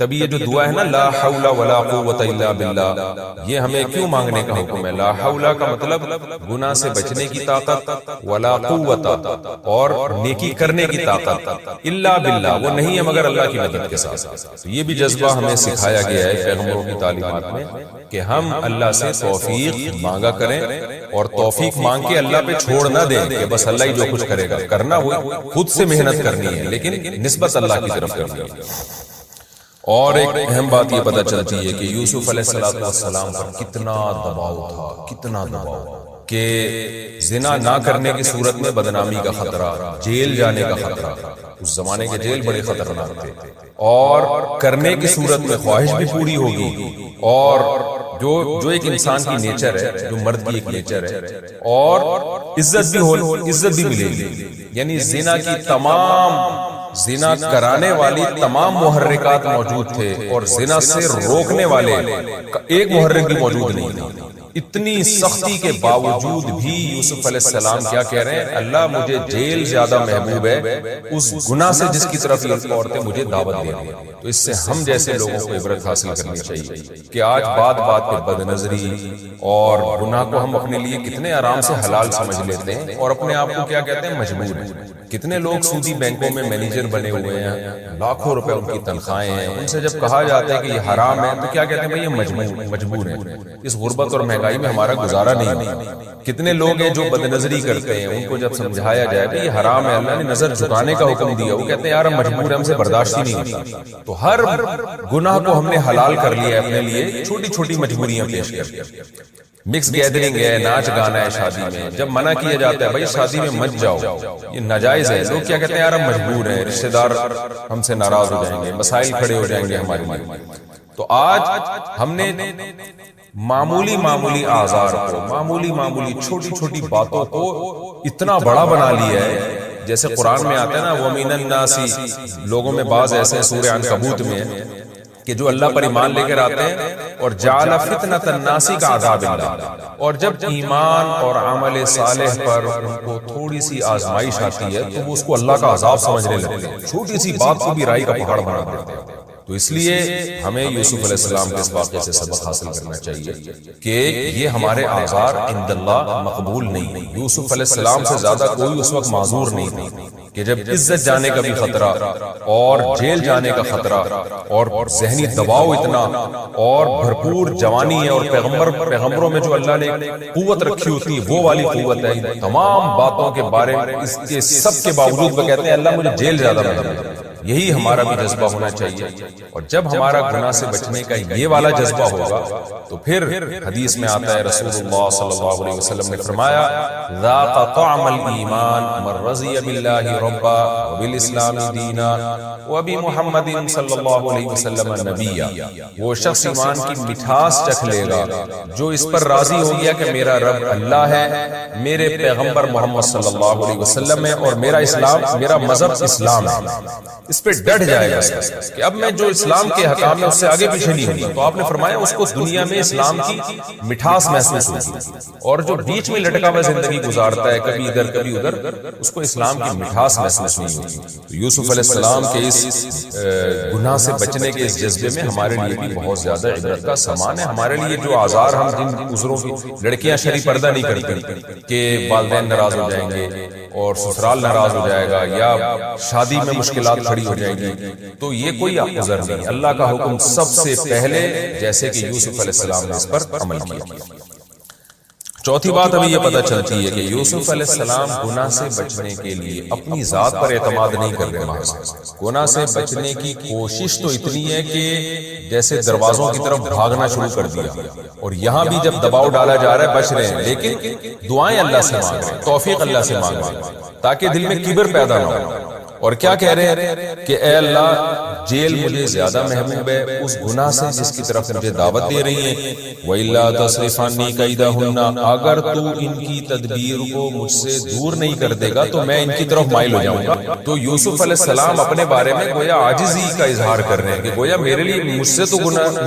تبھی یہ جو دعا ہے نا لا حول ولا قوت الا باللہ، یہ ہمیں کیوں مانگنے کا حکم ہے؟ لا حول کا مطلب گناہ سے بچنے کی طاقت، ولا قوت اور نیکی کرنے کی طاقت، الا باللہ وہ نہیں ہے مگر اللہ کی مدد کے ساتھ۔ یہ بھی جذبہ ہمیں سکھایا گیا ہے پیغمبروں کی تعلیمات میں کہ ہم اللہ سے توفیق مانگا کریں، اور توفیق مانگ کے اللہ پہ چھوڑ نہ دیں کہ بس اللہ ہی جو کچھ کرے گا، کرنا وہ خود سے محنت کرنی ہے لیکن نسبت اللہ کی طرف کرنی ہے۔ اور ایک اہم بات یہ پتہ چلتی ہے کہ یوسف علیہ السلام پر کتنا دباؤ تھا، کتنا دباؤ، کہ زنا نہ کرنے کی صورت میں بدنامی کا خطرہ، جیل جانے کا خطرہ، اس زمانے کے جیل بڑے خطرناک تھے، اور کرنے کی صورت میں خواہش بھی پوری ہوگی، اور جو ایک انسان کی نیچر ہے، جو مرد کی ایک نیچر ہے، اور عزت بھی ملے گی، یعنی زنا کی زنا کرانے والی تمام محرکات موجود تھے اور زنا سے روکنے والے ایک محرک بھی موجود نہیں تھا۔ اتنی سختی کے باوجود بھی یوسف علیہ السلام کیا کہہ رہے ہیں؟ اللہ مجھے جیل زیادہ محبوب ہے اس گناہ سے جس کی طرف یہ عورتیں مجھے دعوت دے رہی ہیں۔ تو اس سے ہم جیسے لوگوں کو عبرت حاصل کرنی چاہیے کہ آج بات بات پہ بد نظری اور گناہ کو ہم اپنے لیے کتنے آرام سے حلال سمجھ لیتے ہیں، اور اپنے آپ کو کیا کہتے ہیں؟ مجبور ہیں۔ کتنے لوگ سودی بینکوں میں مینیجر بنے ہوئے ہیں، لاکھوں روپے ان کی تنخواہیں ہیں، ان سے جب کہا جاتا ہے کہ یہ حرام ہے تو کیا کہتے ہیں؟ بھئی یہ مجبور ہیں، اس غربت اور مہنگائی میں ہمارا گزارا نہیں ہے۔ کتنے لوگ ہیں جو بد نظری کرتے ہیں، ان کو جب سمجھایا جائے کہ یہ حرام ہے، اللہ نے نظر جھکانے کا حکم دیا، وہ کہتے ہیں یار ہم مجبور ہیں، ہم سے برداشت ہی نہیں ہوتا۔ تو ہر گناہ کو ہم نے حلال کر لیا ہے اپنے لیے، چھوٹی چھوٹی مجبوریاں پیش کر کے۔ مکس گیدرنگ ہے، ناچ گانا ہے شادی میں، جب منع کیا جاتا ہے بھائی شادی میں مت جاؤ، یہ ناجائز ہے، لوگ کیا کہتے ہیں یار ہم مجبور ہیں، رشتہ دار ہم سے ناراض ہو جائیں گے، مسائل کھڑے ہو جائیں گے ہمارے لیے۔ تو آج ہم نے معمولی اعذار کو، معمولی چھوٹی چھوٹی باتوں کو اتنا بڑا بنا لیا ہے، جیسے قرآن میں آتا ہے نا وَمِنَ النَّاسِ، لوگوں میں بعض ایسے ہیں سورہ عنکبوت میں کہ جو اللہ پر ایمان لے کر آتے ہیں اور جعل فتنۃ الناس کعذاب اللہ، اور جب ایمان اور عمل صالح پر ان کو تھوڑی سی آزمائش آتی ہے تو وہ اس کو اللہ کا عذاب سمجھنے لگتے ہیں، چھوٹی سی بات کو بھی رائی کا پہاڑ بنا دیتے ہیں۔ تو اس لیے ہمیں یوسف علیہ السلام کے اس واقعے سے سبق حاصل کرنا چاہیے کہ یہ ہمارے اعذار عند اللہ مقبول نہیں۔ یوسف علیہ السلام سے زیادہ کوئی اس وقت معذور نہیں تھا کہ جب عزت جانے کا بھی خطرہ اور جیل جانے کا خطرہ اور ذہنی دباؤ اتنا اور بھرپور جوانی ہے، اور پیغمبروں میں جو اللہ نے قوت رکھی ہوتی ہے وہ والی قوت ہے، تمام باتوں کے بارے میں اس کے سب کے باوجود وہ کہتے ہیں اللہ مجھے جیل زیادہ محبوب ہے۔ یہی ہمارا بھی جذبہ ہونا چاہیے، اور جب ہمارا گناہ سے بچنے کا یہ والا جذبہ ہوگا تو پھر حدیث میں آتا ہے رسول اللہ صلی اللہ علیہ وسلم نے فرمایا ذاق طعم الایمان من رضی باللہ ربا وبالاسلام دینا وبمحمد صلی اللہ علیہ وسلم نبیا، وہ شخص ایمان کی مٹھاس چکھ لے گا جو اس پر راضی ہو گیا کہ میرا رب اللہ ہے، میرے پیغمبر محمد صلی اللہ علیہ وسلم ہے، اور میرا مذہب اسلام ہے، اس پہ ڈٹ جائے گا کہ اب میں جو اسلام کے حکام ہے اس سے آگے پیچھے نہیں ہوں۔ تو آپ نے فرمایا اس کو دنیا میں اسلام کی مٹھاس محسوس ہوگی، اور جو بیچ میں لٹکا ہوا زندگی گزارتا ہے کبھی ادھر کبھی ادھر، اس کو اسلام کی مٹھاس محسوس نہیں ہوگی۔ تو یوسف علیہ السلام کے اس گناہ سے بچنے کے اس جذبے میں ہمارے لیے بھی بہت زیادہ عبرت کا سامان ہے۔ ہمارے لیے جو آزار ہم جن عذروں کی، لڑکیاں شرعی پردہ نہیں کرتی کہ والدین ناراض ہو جائیں گے اور سسرال ناراض ہو جائے گا یا شادی میں مشکلات کھڑی ہو جائے گی، تو یہ کوئی عذر نہیں۔ اللہ کا حکم سب سے پہلے جیسے کہ یوسف علیہ السلام نے اس پر عمل کیا۔ چوتھی بات ہمیں یہ پتہ چلتی ہے کہ یوسف علیہ السلام گناہ سے بچنے کے لیے اپنی ذات پر اعتماد نہیں کر رہے، محض گناہ سے بچنے کی کوشش تو اتنی ہے کہ جیسے دروازوں کی طرف بھاگنا شروع کر دیا، اور یہاں بھی جب دباؤ ڈالا جا رہا ہے بچ رہے ہیں، لیکن دعائیں اللہ سے مانگ رہے ہیں، توفیق اللہ سے مانگ رہے ہیں تاکہ دل میں کبر پیدا نہ ہو۔ اور کیا کہہ رہے ہیں کہ اے اللہ جیل مجھے زیادہ محبوب ہے اس گناہ سے جس کی طرف مجھے دعوت دے رہی ہیں، وَإِلَّا تَصْرِفْ عَنِّي كَيْدَهُنَّ، اگر تو ان کی تدبیر کو مجھ سے دور نہیں کر دے گا تو میں ان کی طرف مائل ہو جاؤں گا۔ تو یوسف علیہ السلام اپنے بارے میں گویا عاجزی کا اظہار کر رہے ہیں کہ گویا میرے لیے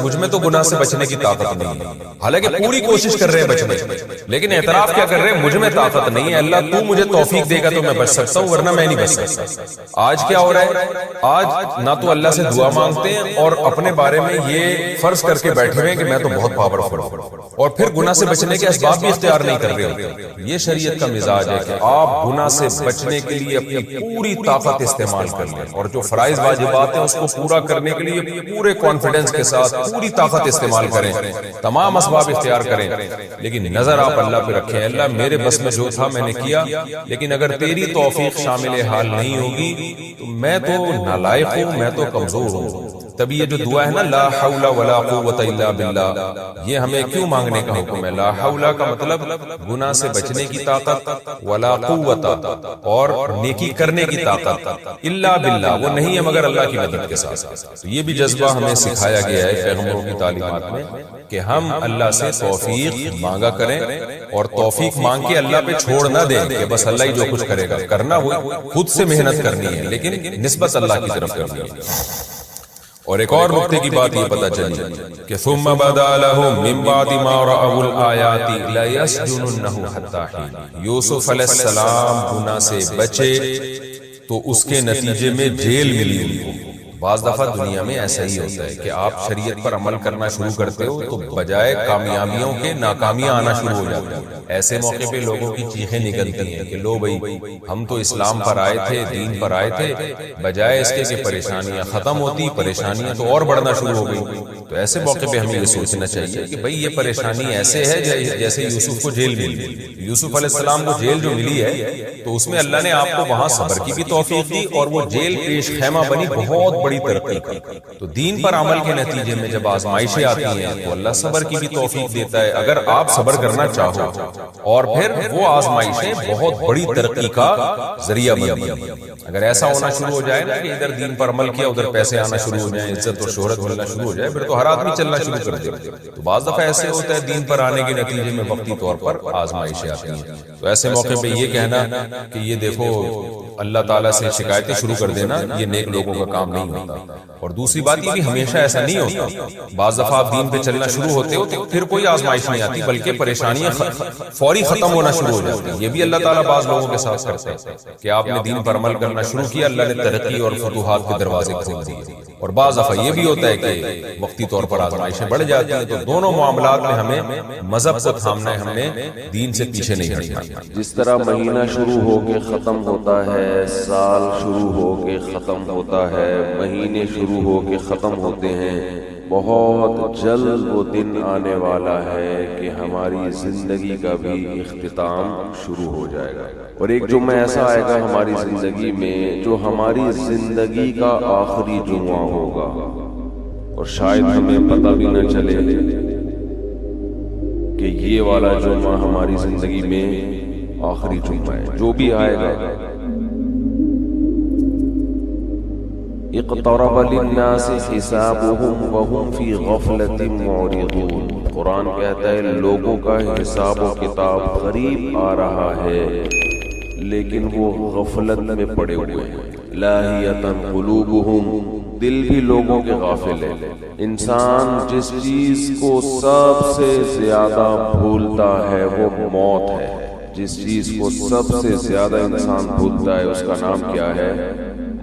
مجھ میں تو گناہ سے بچنے کی طاقت نہیں ہے، حالانکہ پوری کوشش کر رہے ہیں بچنے کی، لیکن اعتراف کیا کر رہے ہیں؟ مجھ میں طاقت نہیں ہے، اللہ تو مجھے توفیق دے گا تو میں بچ سکتا ہوں ورنہ میں نہیں بچ سکتا۔ آج کیا ہو رہا ہے؟ آج نہ تو اللہ اللہ سے دعا مانگتے ہیں اور اپنے بارے میں یہ فرض کر کے بیٹھے ہوئے ہیں کہ میں تو بہت پاورفل ہوں، اور پھر گناہ سے بچنے کے اسباب بھی اختیار نہیں کر رہے ہوتے۔ یہ شریعت کا مزاج ہے کہ آپ گناہ سے بچنے کے لیے اپنی پوری طاقت استعمال کر لیں، اور جو فرائض واجبات ہیں اس کو پورا کرنے کے لیے پورے کانفیڈنس کے ساتھ پوری طاقت استعمال کریں، تمام اسباب اختیار کریں، لیکن نظر آپ اللہ پہ رکھیں، اللہ میرے بس میں جو تھا میں نے کیا، لیکن اگر تیری توفیق شامل حال نہیں ہوگی تو میں تو نالائق ہوں، میں تو کمزور ہوں۔ تبھی یہ جو دعا ہے نا لا حول ولا قوت الا باللہ، یہ ہمیں کیوں مانگنے کا حکم ہے؟ لا حول کا مطلب گناہ سے بچنے کی طاقت، ولا قوت اور نیکی کرنے کی طاقت، الا باللہ وہ نہیں ہے مگر اللہ کی مدد کے ساتھ۔ تو یہ بھی جذبہ ہمیں سکھایا گیا ہے پیغمبروں کی تعلیمات میں کہ ہم اللہ سے توفیق مانگا کریں، اور توفیق مانگ کے اللہ پہ چھوڑ نہ دیں کہ بس اللہ ہی جو کچھ کرے گا، کرنا وہ خود سے محنت کرنی ہے لیکن نسبت اللہ کی طرف کرنی ہے۔ اور ایک اور نقطے کی بات یہ پتہ چلی کہ ثم بدا لهم من بعد ما رأوا الآیات لیسجننه حتی حین، یوسف علیہ السلام گناہ سے بچے تو اس کے نتیجے میں جیل ملی ان کو۔ بعض دفعہ دنیا میں ایسا ہی ہوتا ہے کہ آپ شریعت پر عمل کرنا شروع کرتے ہو تو بجائے کامیابیوں کے ناکامیاں آنا شروع ہو جاتی ہیں۔ ایسے موقع پہ لوگوں کی چیخیں نکلتی ہیں کہ لو بھائی ہم تو اسلام پر آئے تھے، دین پر آئے تھے، بجائے اس کے کہ پریشانیاں ختم ہوتی، پریشانیاں تو اور بڑھنا شروع ہو گئی۔ تو ایسے موقع پہ ہمیں یہ سوچنا چاہیے کہ بھائی یہ پریشانی ایسے ہے جیسے یوسف کو جیل ملی۔ یوسف علیہ السلام کو جیل جو ملی ہے تو اس میں اللہ نے آپ کو وہاں صبر کی بھی توفیق دی، اور وہ جیل پیش خیمہ بنی بہت بڑی ترقی کی۔ تو دین پر عمل کے نتیجے میں جب آزمائشیں آتی ہیں تو اللہ صبر کی بھی توفیق دیتا ہے اگر آپ صبر کرنا چاہو، اور پھر وہ آزمائشیں بہت بڑی ترقی کا ذریعہ بنتی ہیں۔ اگر ایسا ہونا شروع ہو جائے نا کہ ادھر دین پر عمل کیا ادھر پیسے آنا شروع ہو جائیں، عزت اور شہرت ملنا شروع ہو جائے، پھر تو ہر آدمی چلنا شروع کر دے۔ تو بعض دفعہ ایسے ہوتا ہے دین پر آنے کے نتیجے میں وقتی طور پر آزمائشیں آتی ہیں، تو ایسے موقع پہ یہ کہنا کہ یہ دیکھو اللہ تعالیٰ سے شکایتیں شروع کر دینا، یہ نیک لوگوں کا کام نہیں ہوتا۔ اور دوسری بات یہ بھی ہمیشہ ایسا نہیں ہوتا، بعض دفعہ آپ دین پہ چلنا شروع ہوتے ہو تو پھر کوئی آزمائش نہیں آتی بلکہ پریشانیاں فوری ختم ہونا شروع ہو جاتی ہیں۔ یہ بھی اللہ تعالیٰ بعض لوگوں کے ساتھ کرتا ہے کہ آپ نے دین پر عمل کرنا شروع کیا، اللہ نے ترقی اور فتوحات کے دروازے کھول دیے، اور بعض دفعہ یہ بھی ہوتا ہے کہ وقتی طور پر آزمائشیں بڑھ جاتی ہیں۔ تو دونوں معاملات میں ہمیں مذہب کو تھامنا ہے، ہم نے دین سے پیچھے نہیں ہٹنا۔ جس طرح مہینہ شروع ہو کے ختم ہوتا ہے، سال شروع ہو کے ختم ہوتا ہے، مہینے شروع ہو کے ختم ہوتے ہیں، بہت جلد وہ دن آنے والا ہے کہ ہماری زندگی کا بھی اختتام شروع ہو جائے گا، اور ایک جمعہ ایسا آئے گا ہماری زندگی میں جو ہماری زندگی کا آخری جمعہ ہوگا، اور شاید ہمیں پتہ بھی نہ چلے کہ یہ والا جمعہ ہماری زندگی میں آخری جمعہ ہے۔ جو بھی آئے گا، اقترب للناس حسابهم وهم في غفلة معرضون، قرآن کہتا ہے لوگوں کا حساب و کتاب قریب آ رہا ہے لیکن وہ غفلت میں پڑے ہوئے ہیں۔ لاہیۃ قلوبهم، دل بھی لوگوں کے غافل ہے۔ انسان جس چیز کو سب سے زیادہ بھولتا ہے وہ موت ہے۔ جس چیز کو سب سے زیادہ انسان بھولتا ہے اس کا نام کیا ہے؟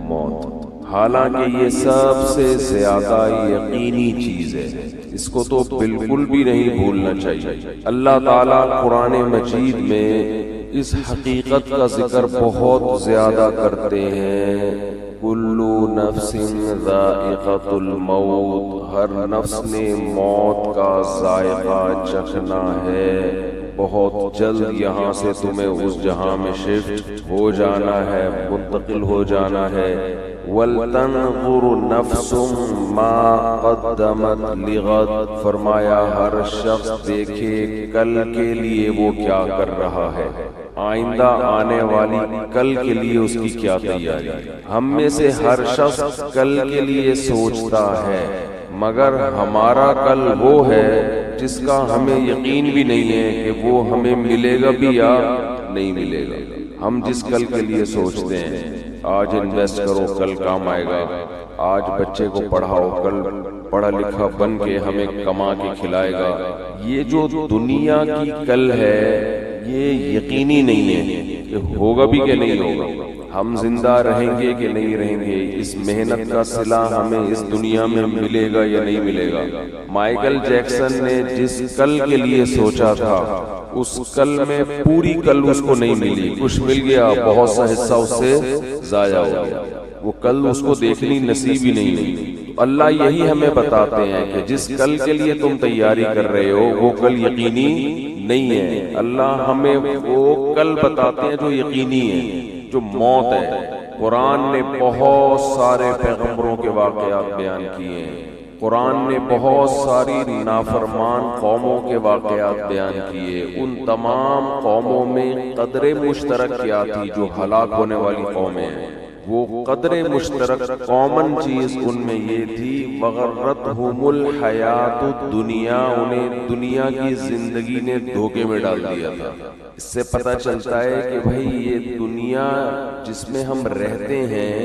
موت۔ حالانکہ یہ سب سے زیادہ یقینی چیز ہے، اس کو تو بالکل بھی نہیں بھولنا چاہیے۔ اللہ تعالیٰ قرآن مجید میں اس حقیقت کا ذکر بہت زیادہ کرتے ہیں۔ کل نفس ذائقۃ الموت، ہر نفس نے موت کا ذائقہ چکھنا ہے، بہت جلد یہاں سے تمہیں اس جہاں میں شفٹ ہو جانا ہے، منتقل ہو جانا ہے۔ وَلْتَنْظُرْ نَفْسٌ مَا قَدَّمَتْ لِغَدٍ، فرمایا ہر شخص دیکھے کل کے لیے وہ کیا کر رہا ہے، آئندہ آنے والی کل کے لیے اس کی کیا تیاری۔ ہم میں سے ہر شخص کل کے لیے سوچتا ہے، مگر ہمارا کل وہ ہے جس کا ہمیں یقین بھی نہیں ہے کہ وہ ہمیں ملے گا بھی یا نہیں ملے گا۔ ہم جس کل کے لیے سوچتے ہیں، آج انویسٹ کرو کل کام آئے گا، آج بچے کو پڑھاؤ کل پڑھا لکھا بن کے ہمیں کما کے کھلائے گا، یہ جو دنیا کی کل ہے یہ یقینی نہیں ہے کہ ہوگا بھی کہ نہیں ہوگا۔ ہم زندہ رہیں گے کہ نہیں رہیں گے، اس محنت کا صلہ ہمیں اس دنیا میں ملے گا یا نہیں ملے گا۔ مائیکل جیکسن نے جس کل کے لیے سوچا تھا اس کل میں پوری کل اس کو نہیں ملی، کچھ مل گیا، بہت سا حصہ اس سے ضائع ہو گیا، وہ کل اس کو دیکھنی نصیب ہی نہیں ہوئی۔ اللہ یہی ہمیں بتاتے ہیں کہ جس کل کے لیے تم تیاری کر رہے ہو وہ کل یقینی نہیں ہے۔ اللہ ہمیں وہ کل بتاتے ہیں جو یقینی ہے، جو موت ہے۔ قرآن نے بہت سارے پیغمبروں کے واقعات بیان کیے ہیں، قرآن نے بہت ساری نافرمان قوموں کے واقعات بیان کیے۔ ان تمام قوموں میں قدر مشترک کیا تھی جو ہلاک ہونے والی قومیں ہیں؟ وہ قدر مشترک کامن چیز ان میں یہ تھی، وغرتہم الحیات الدنیا، انہیں دنیا کی زندگی نے دھوکے میں ڈال دیا تھا۔ اس سے پتہ چلتا ہے کہ بھائی یہ دنیا جس میں ہم رہتے ہیں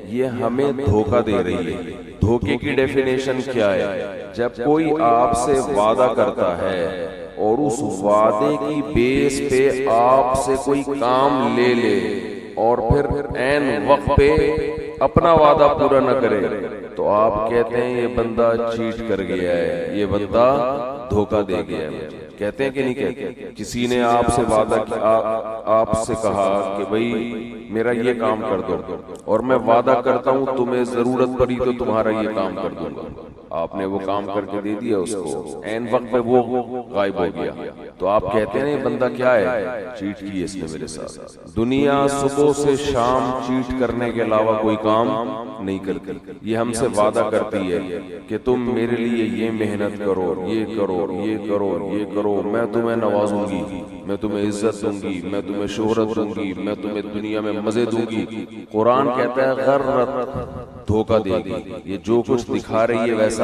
یہ ہمیں دھوکہ دے رہی ہے۔ دھوکے کی ڈیفینیشن کیا ہے؟ جب کوئی آپ سے وعدہ کرتا ہے اور اس وعدے کی بیس پہ آپ سے کوئی کام لے لے اور پھر عین وقت پہ اپنا وعدہ پورا نہ کرے تو آپ کہتے ہیں یہ بندہ چیٹ کر گیا ہے، یہ بندہ دھوکہ دے گیا ہے۔ کہتے ہیں کہ نہیں کہتے؟ کسی نے آپ سے وعدہ آپ سے کہا کہ بھئی میرا یہ کام کر دو، اور میں وعدہ کرتا ہوں تمہیں ضرورت پڑی تو تمہارا یہ کام کر دوں گا۔ آپ نے وہ کام کر کے دے دیا اس کو، عین وقت پہ وہ غائب ہو گیا، تو آپ کہتے ہیں یہ بندہ کیا ہے؟ چیٹ کی اس نے میرے ساتھ۔ دنیا صبح سے شام چیٹ کرنے کے علاوہ کوئی کام نہیں کرتی۔ یہ ہم سے وعدہ کرتی ہے کہ تم میرے لیے یہ محنت کرو، یہ کرو، یہ کرو، یہ کرو، میں تمہیں نوازوں گی، میں تمہیں عزت دوں گی، میں تمہیں شہرت دوں گی، میں تمہیں دنیا میں مزے دوں گی۔ قرآن کہتا ہے غرت، دھوکہ دے گی، یہ جو کچھ دکھا رہی ہے ویسا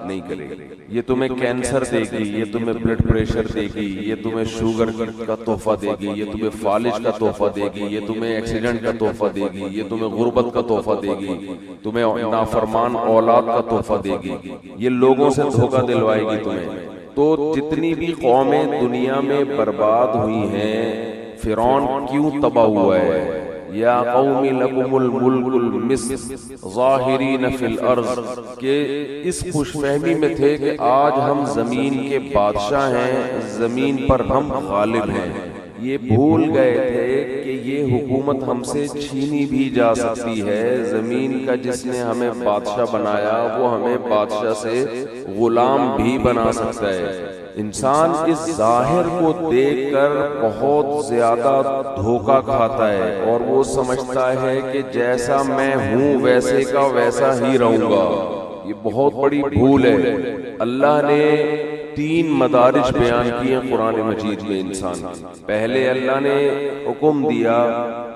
نہیں کرے گی۔ یہ تمہیں کینسر دے گی، یہ تمہیں بلڈ پریشر دے گی، یہ تمہیں شوگر کا تحفہ دے گی، یہ تمہیں فالج کا تحفہ دے گی، یہ تمہیں ایکسیڈنٹ کا تحفہ دے گی، یہ تمہیں غربت کا تحفہ دے گی، تمہیں نافرمان اولاد کا تحفہ دے گی، یہ لوگوں سے دھوکہ دلوائے گی تمہیں۔ تو جتنی بھی قومیں دنیا میں برباد ہوئی ہیں، فرعون کیوں تباہ ہوا ہے؟ یا قوم لکم الملک المصر ظاہرین فی الارض، کہ اس خوش فہمی میں تھے کہ آج ہم زمین کے بادشاہ ہیں، زمین پر ہم غالب ہیں۔ یہ بھول گئے تھے کہ یہ حکومت ہم سے چھینی بھی جا سکتی ہے۔ زمین کا جس نے ہمیں بادشاہ بنایا وہ ہمیں بادشاہ سے غلام بھی بنا سکتا ہے۔ انسان اس ظاہر کو دیکھ کر بہت زیادہ دھوکہ کھاتا ہے اور وہ سمجھتا ہے کہ جیسا میں ہوں ویسے کا ویسا ہی رہوں گا۔ یہ بہت بڑی بھول ہے۔ اللہ نے 3 مدارج بیان کیے قرآن مجید میں انسان۔ پہلے اللہ نے حکم دیا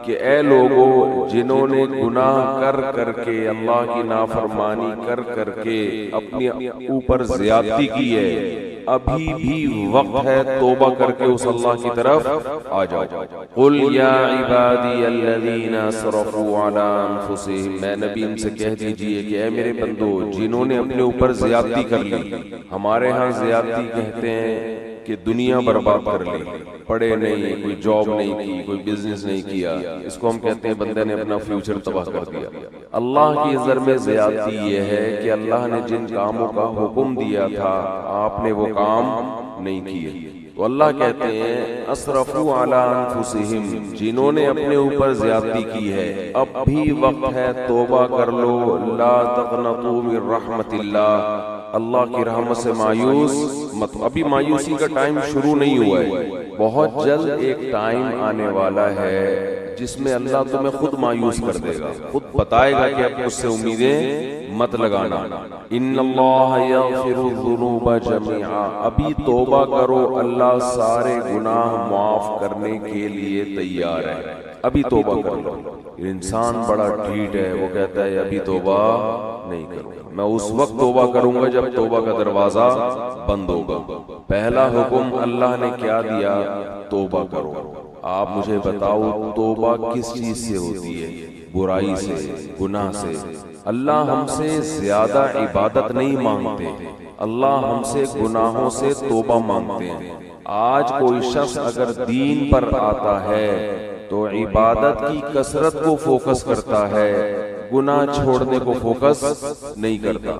کہ اے لوگوں جنہوں نے گناہ کر کر کے، اللہ کی نافرمانی کر کر کے اپنے اوپر زیادتی کی ہے، ابھی بھی وقت ہے توبہ کر کے اس اللہ کی طرف آ جاؤ۔ قل یا عبادی الذین اسرفوا علی انفسہم، میں نبی ان سے کہہ دیجئے کہ اے میرے بندو جنہوں نے اپنے اوپر زیادتی کر لی۔ ہمارے ہاں زیادتی کہتے ہیں کہ دنیا برباد کر لی، پڑھے نہیں، کوئی جاب نہیں کی، کوئی بزنس نہیں کیا، اس کو ہم کہتے ہیں بندے نے اپنا فیوچر تباہ کر دیا۔ اللہ کی نظر میں زیادتی یہ ہے کہ اللہ نے جن کاموں کا حکم دیا تھا آپ نے وہ کام نہیں کیے۔ تو اللہ کہتے ہیں اسرفوا علی انفسہم، جنہوں نے اپنے اوپر زیادتی کی ہے اب بھی وقت ہے توبہ کر لو۔ لا تقنطوا من رحمت اللہ، اللہ کی رحمت سے مایوس مت۔ ابھی مایوسی کا ٹائم شروع نہیں ہوا ہے، بہت جلد ایک ٹائم آنے والا ہے جس میں اللہ تمہیں خود مایوس کر دے گا، خود بتائے گا کہ اب مجھ سے امیدیں مت لگانا۔ ان اللہ یغفر الذنوب جميعا، ابھی توبہ کرو، اللہ سارے گناہ معاف کرنے کے لیے تیار ہے، ابھی توبہ کر لو۔ انسان بڑا ڈھیٹ ہے، وہ کہتا ہے ابھی توبہ نہیں کروں گا، میں اس وقت توبہ کروں گا جب توبہ کا دروازہ بند ہوگا۔ پہلا حکم اللہ نے کیا دیا؟ توبہ کرو۔ آپ مجھے بتاؤ توبہ کس چیز سے ہوتی ہے؟ برائی سے، گناہ سے۔ اللہ ہم سے زیادہ عبادت نہیں مانگتے، اللہ ہم سے گناہوں سے توبہ مانگتے ہیں۔ آج کوئی شخص اگر دین پر آتا ہے تو عبادت کی کثرت کو فوکس کرتا ہے، گناہ چھوڑنے کو فوکس نہیں کرتا۔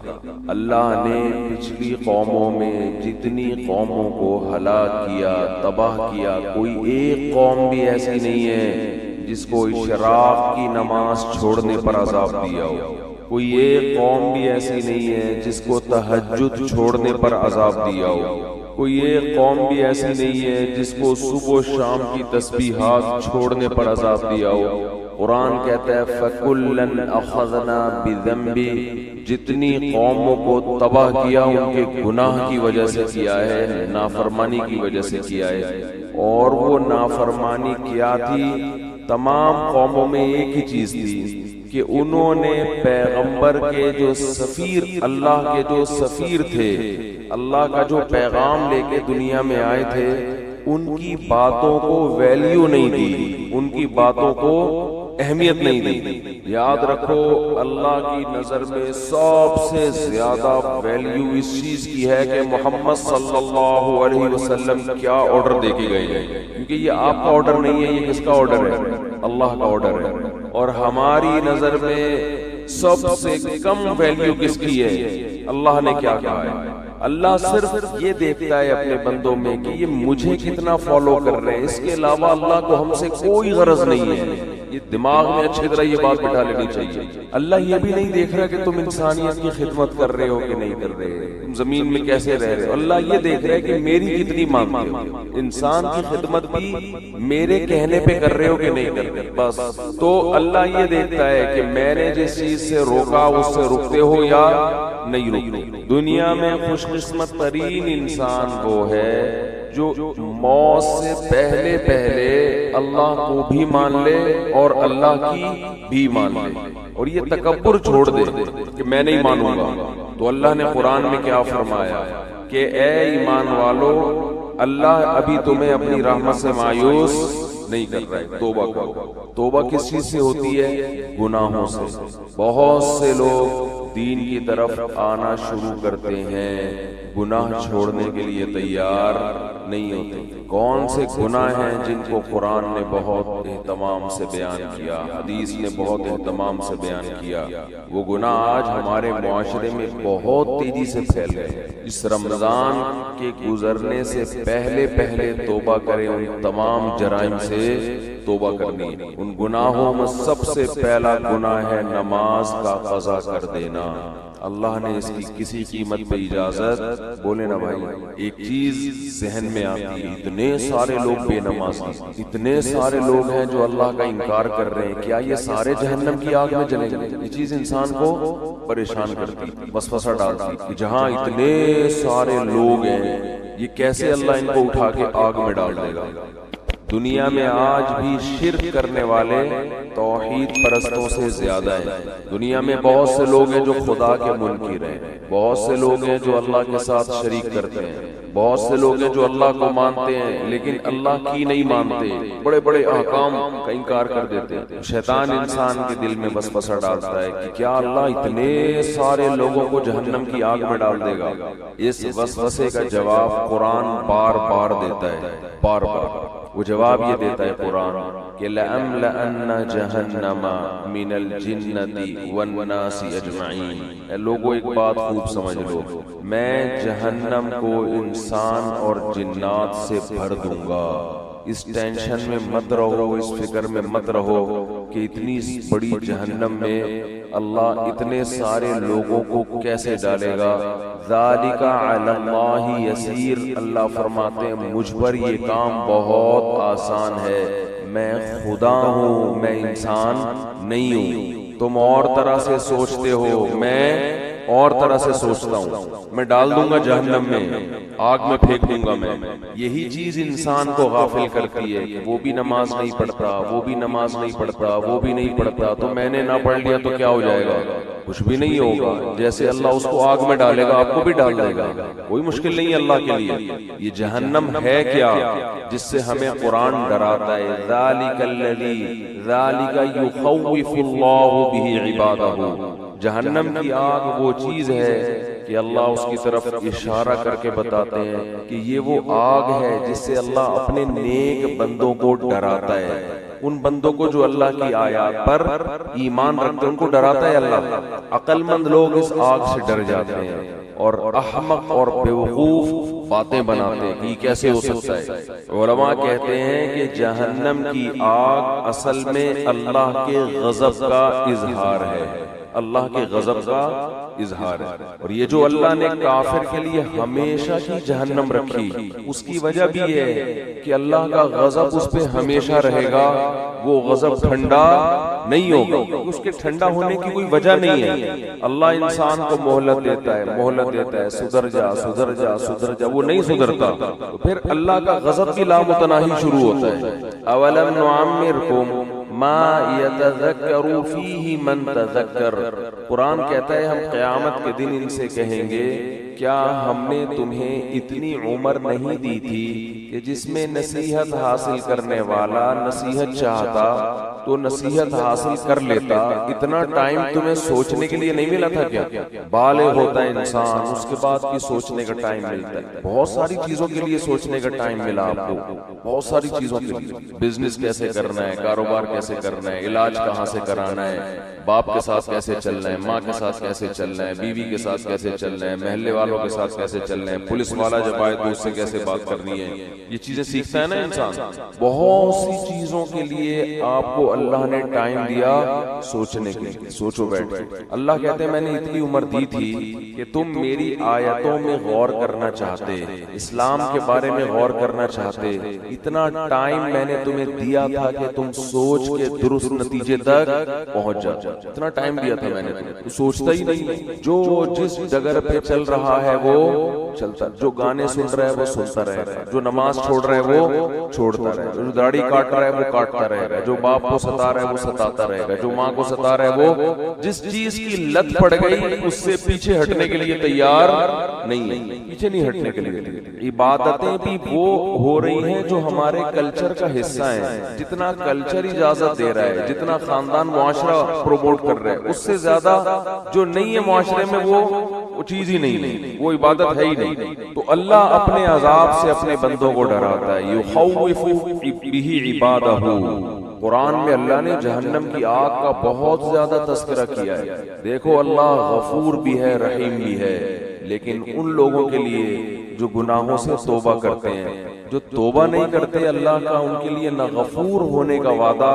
اللہ نے پچھلی قوموں میں جتنی قوموں کو ہلاک کیا، تباہ کیا، کوئی ایک قوم بھی ایسی نہیں ہے جس کو اشراق کی نماز چھوڑنے پر عذاب دیا ہو، کوئی ایک قوم بھی ایسی نہیں ہے جس کو تہجد چھوڑنے پر عذاب دیا ہو، کوئی ایک قوم بھی ایسی نہیں ہے جس کو صبح و شام کی تسبیحات چھوڑنے پر عذاب دیا ہو۔ قرآن کہتا ہے فَكُلًّا أَخَذْنَا بِذَنبِهِ، جتنی قوموں کو تباہ کیا ان کے گناہ کی وجہ سے کیا ہے، نافرمانی کی وجہ سے کیا ہے۔ اور وہ نافرمانی کیا تھی؟ تمام قوموں میں ایک ہی چیز تھی کہ انہوں نے پیغمبر کے جو سفیر، اللہ کے جو سفیر تھے، اللہ کا جو پیغام لے کے دنیا میں آئے تھے، ان کی باتوں کو ویلیو نہیں دی، ان کی باتوں کو اہمیت نہیں دی۔ یاد رکھو اللہ کی نظر میں سب سے زیادہ ویلیو اس چیز کی ہے کہ محمد صلی اللہ علیہ وسلم کیا آرڈر دے کے گئے ہیں، کیونکہ یہ آپ کا آرڈر نہیں ہے، یہ کس کا آرڈر ہے؟ اللہ کا آرڈر ہے۔ اور ہماری نظر میں سب سے کم ویلیو کس کی ہے؟ اللہ نے کیا کہا ہے؟ اللہ صرف یہ دیکھتا ہے اپنے بندوں میں کہ یہ مجھے کتنا فالو کر رہے ہیں، اس کے علاوہ اللہ کو ہم سے کوئی غرض نہیں ہے۔ یہ دماغ میں اچھی طرح یہ بات بٹھا لینی چاہیے۔ اللہ یہ بھی نہیں دیکھ رہا کہ تم انسانیت کی خدمت کر رہے ہو کہ نہیں کر رہے، تم زمین میں کیسے رہ رہے ہو۔ اللہ یہ دیکھ رہا ہے کہ میری کتنی مانتے ہو، انسان کی خدمت بھی میرے کہنے پہ کر رہے ہو کہ نہیں کر رہے، بس۔ تو اللہ یہ دیکھتا ہے کہ میں نے جس چیز سے روکا اس سے رکتے ہو یا نہیں رکتے۔ دنیا میں خوش قسمت ترین انسان وہ ہے جو موت سے پہلے پہلے اللہ کو بھی مان لے اور اللہ کی بھی مان لے، اور یہ تکبر چھوڑ دے کہ میں نہیں مانوں گا۔ تو اللہ نے قرآن میں کیا فرمایا کہ اے ایمان والو، اللہ ابھی تمہیں اپنی رحمت سے مایوس نہیں کر رہا ہے، توبہ کرو۔ توبہ کس چیز سے ہوتی ہے؟ گناہوں سے۔ بہت سے لوگ دین کی طرف آنا شروع کرتے ہیں، گناہ چھوڑنے کے لیے تیار نہیں ہوتے۔ کون سے گناہ ہیں جن کو قرآن نے بہت اہتمام سے بیان کیا، حدیث نے بہت اہتمام سے بیان کیا؟ وہ گناہ آج ہمارے معاشرے میں بہت تیزی سے پھیل گئے۔ اس رمضان کے گزرنے سے پہلے پہلے توبہ کریں، ان تمام جرائم سے توبہ کرنی ہے۔ ان گناہوں میں سب سے پہلا گناہ ہے نماز کا قضا کر دینا۔ اللہ نے اس کی کسی قیمت پہ اجازت، بولے نا بھائی، ایک چیز ذہن میں آتی ہے، اتنے سارے لوگ بے نماز ہیں، اتنے سارے لوگ ہیں جو اللہ کا انکار کر رہے ہیں، کیا یہ سارے جہنم کی آگ میں جلیں گے؟ یہ چیز انسان کو پریشان کرتی، وسوسہ ڈالتی کہ جہاں اتنے سارے لوگ ہیں، یہ کیسے اللہ ان کو اٹھا کے آگ میں ڈال دے گا؟ دنیا میں آج بھی شرک کرنے والے توحید پرستوں سے زیادہ ہیں۔ دنیا میں بہت سے لوگ ہیں جو خدا کے منکر ہیں، بہت سے لوگ ہیں جو اللہ کے ساتھ شریک کرتے ہیں، بہت سے لوگ ہیں جو اللہ کو مانتے ہیں لیکن اللہ کی نہیں مانتے، بڑے بڑے احکام کا انکار کر دیتے ہیں۔ شیطان انسان کے دل میں وسوسہ ڈالتا ہے کہ کیا اللہ اتنے سارے لوگوں کو جہنم کی آگ میں ڈال دے گا؟ اس وسوسے کا جواب قرآن بار بار دیتا ہے، بار بار وہ جواب یہ دیتا ہے قرآن کہ لَأَمْلَأَنَّ جَهَنَّمَ مِنَ الْجِنَّةِ وَالنَّاسِ أَجْمَعِينَ۔ اے لوگوں ایک بات خوب سمجھ لو، میں جہنم کو انسان اور جنات سے بھر دوں گا۔ اس ٹینشن میں مت رہو، اس فکر میں مت رہو کہ اتنی بڑی جہنم میں اللہ اتنے سارے لوگوں کو کیسے ڈالے گا۔ ذَلِكَ عَلَى اللَّهِ يَسِيرٌ، اللہ فرماتے ہیں مجھ پر یہ کام بہت آسان ہے، میں خدا ہوں، میں انسان نہیں ہوں۔ تم اور طرح سے سوچتے ہو، میں اور طرح سے سوچتا ہوں، میں ڈال دوں گا جہنم میں، آگ میں پھینک دوں گا میں۔ یہی چیز انسان کو غافل کرتی ہے کہ وہ بھی نماز نہیں پڑھتا، وہ بھی نماز نہیں پڑھتا، وہ بھی نہیں پڑھتا، تو میں نے نہ پڑھ لیا تو کیا ہو جائے گا؟ کچھ بھی نہیں ہوگا۔ جیسے اللہ اس کو آگ میں ڈالے گا آپ کو بھی ڈال دے گا، کوئی مشکل نہیں ہے اللہ کے لیے۔ یہ جہنم ہے کیا جس سے ہمیں قرآن ڈراتا ہے؟ ذَلِكَ الَّذِي ذَلِكَ يُخَوِّفُ اللَّهُ بِهِ عِبَادَهُ۔ جہنم کی آگ وہ چیز ہے کہ اللہ اس کی طرف اشارہ کر کے بتاتے ہیں کہ یہ وہ آگ ہے جس سے اللہ اپنے نیک بندوں کو ڈراتا ہے۔ ان بندوں کو جو اللہ کی آیات پر ایمان رکھتے ہیں، ان کو ڈراتا ہے اللہ۔ عقل مند لوگ اس آگ سے ڈر جاتے ہیں، اور احمق اور بیوقوف باتیں بناتے ہیں کہ یہ کیسے ہو سکتا ہے۔ علماء کہتے ہیں کہ جہنم کی آگ اصل میں اللہ کے غضب کا اظہار ہے، اللہ کے غضب کا اظہار ہے۔ اور یہ جو اللہ نے کافر کے لیے ہمیشہ کی جہنم رکھی، اس کی وجہ بھی یہ ہے کہ اللہ کا غضب اس پہ ہمیشہ رہے گا، وہ غضب ٹھنڈا نہیں ہوگا، اس کے ٹھنڈا ہونے کی کوئی وجہ نہیں ہے۔ اللہ انسان کو مہلت دیتا ہے، مہلت دیتا ہے، سدھر جا سدھر جا سدھر جا، وہ نہیں سدھرتا، تو پھر اللہ کا غضب کی لامتناہی شروع ہوتا ہے۔ اولم نعمرکم ما یتذکر فیہ من تذکر، قرآن کہتا ہے ہم قیامت کے دن ان سے کہیں گے کیا ہم نے تمہیں اتنی عمر نہیں دی تھی کہ جس میں نصیحت حاصل کرنے والا نصیحت چاہتا تو نصیحت حاصل کر لیتا، اتنا ٹائم تمہیں سوچنے کے لیے نہیں ملا تھا کیا؟ بالغ ہوتا ہے انسان، اس کے بعد کی سوچنے کا ٹائم ملتا ہے، بہت ساری چیزوں کے لیے سوچنے کا ٹائم ملا آپ کو، بہت ساری چیزوں کے لیے، بزنس کیسے کرنا ہے، کاروبار کیسے کرنا ہے، علاج کہاں سے کرانا ہے، باپ کے ساتھ کیسے چلنا ہے، ماں کے ساتھ کیسے چلنا ہے، بیوی کے ساتھ کیسے چلنا ہے، محلے والوں کے ساتھ کیسے چلنا ہے، پولیس والا جب آئے تو اس سے کیسے بات کرنی ہے، یہ چیزیں سیکھتا ہے نا انسان۔ بہت سی چیزوں کے لیے آپ کو اللہ نے ٹائم دیا سوچنے کے لیے، سوچو بیٹھ کے۔ اللہ کہتے ہیں میں نے اتنی عمر دی تھی کہ تم میری آیتوں میں غور کرنا چاہتے، اسلام کے بارے میں غور کرنا چاہتے، اتنا ٹائم میں نے تمہیں دیا تھا کہ تم سوچ کے درست نتیجے تک پہنچ جاؤ، اتنا ٹائم دیا تھا میں نے تمہیں، تو سوچتا ہی نہیں، جو جس ڈگر پہ چل رہا ہے وہ چلتا، جو گانے سن رہا ہے وہ سنتا رہے گا، جو نماز چھوڑ رہا ہے وہ چھوڑتا رہے گا، جو داڑھی کاٹ رہا ہے وہ کاٹتا رہے گا، جو باپ کو ستا رہا ہے وہ ستاتا رہے گا، جو ماں کو ستا رہا ہے وہ جس چیز کی لت پڑ گئی اس سے پیچھے ہٹنے کے لیے تیار نہیں ہے، پیچھے نہیں ہٹنے کے لیے۔ عبادتیں بھی وہ ہو رہی ہیں جو ہمارے کلچر کا حصہ ہیں، جتنا کلچر اجازت دے رہا ہے، جتنا خاندان معاشرہ پروموٹ کر رہا ہے، اس سے زیادہ جو نہیں ہے معاشرے میں وہ چیز ہی نہیں، وہ عبادت ہے ہی نہیں۔ تو اللہ اپنے عذاب سے اپنے بندوں کو ڈراتا ہے، یخوف بہ عبادہ۔ قرآن میں اللہ نے جہنم کی آگ کا بہت زیادہ تذکرہ کیا ہے۔ دیکھو اللہ غفور بھی ہے، رحیم بھی ہے، لیکن ان لوگوں کے لیے جو گناہوں سے توبہ کرتے ہیں، جو توبہ نہیں کرتے، اللہ کا ان کے لیے نہ غفور ہونے کا وعدہ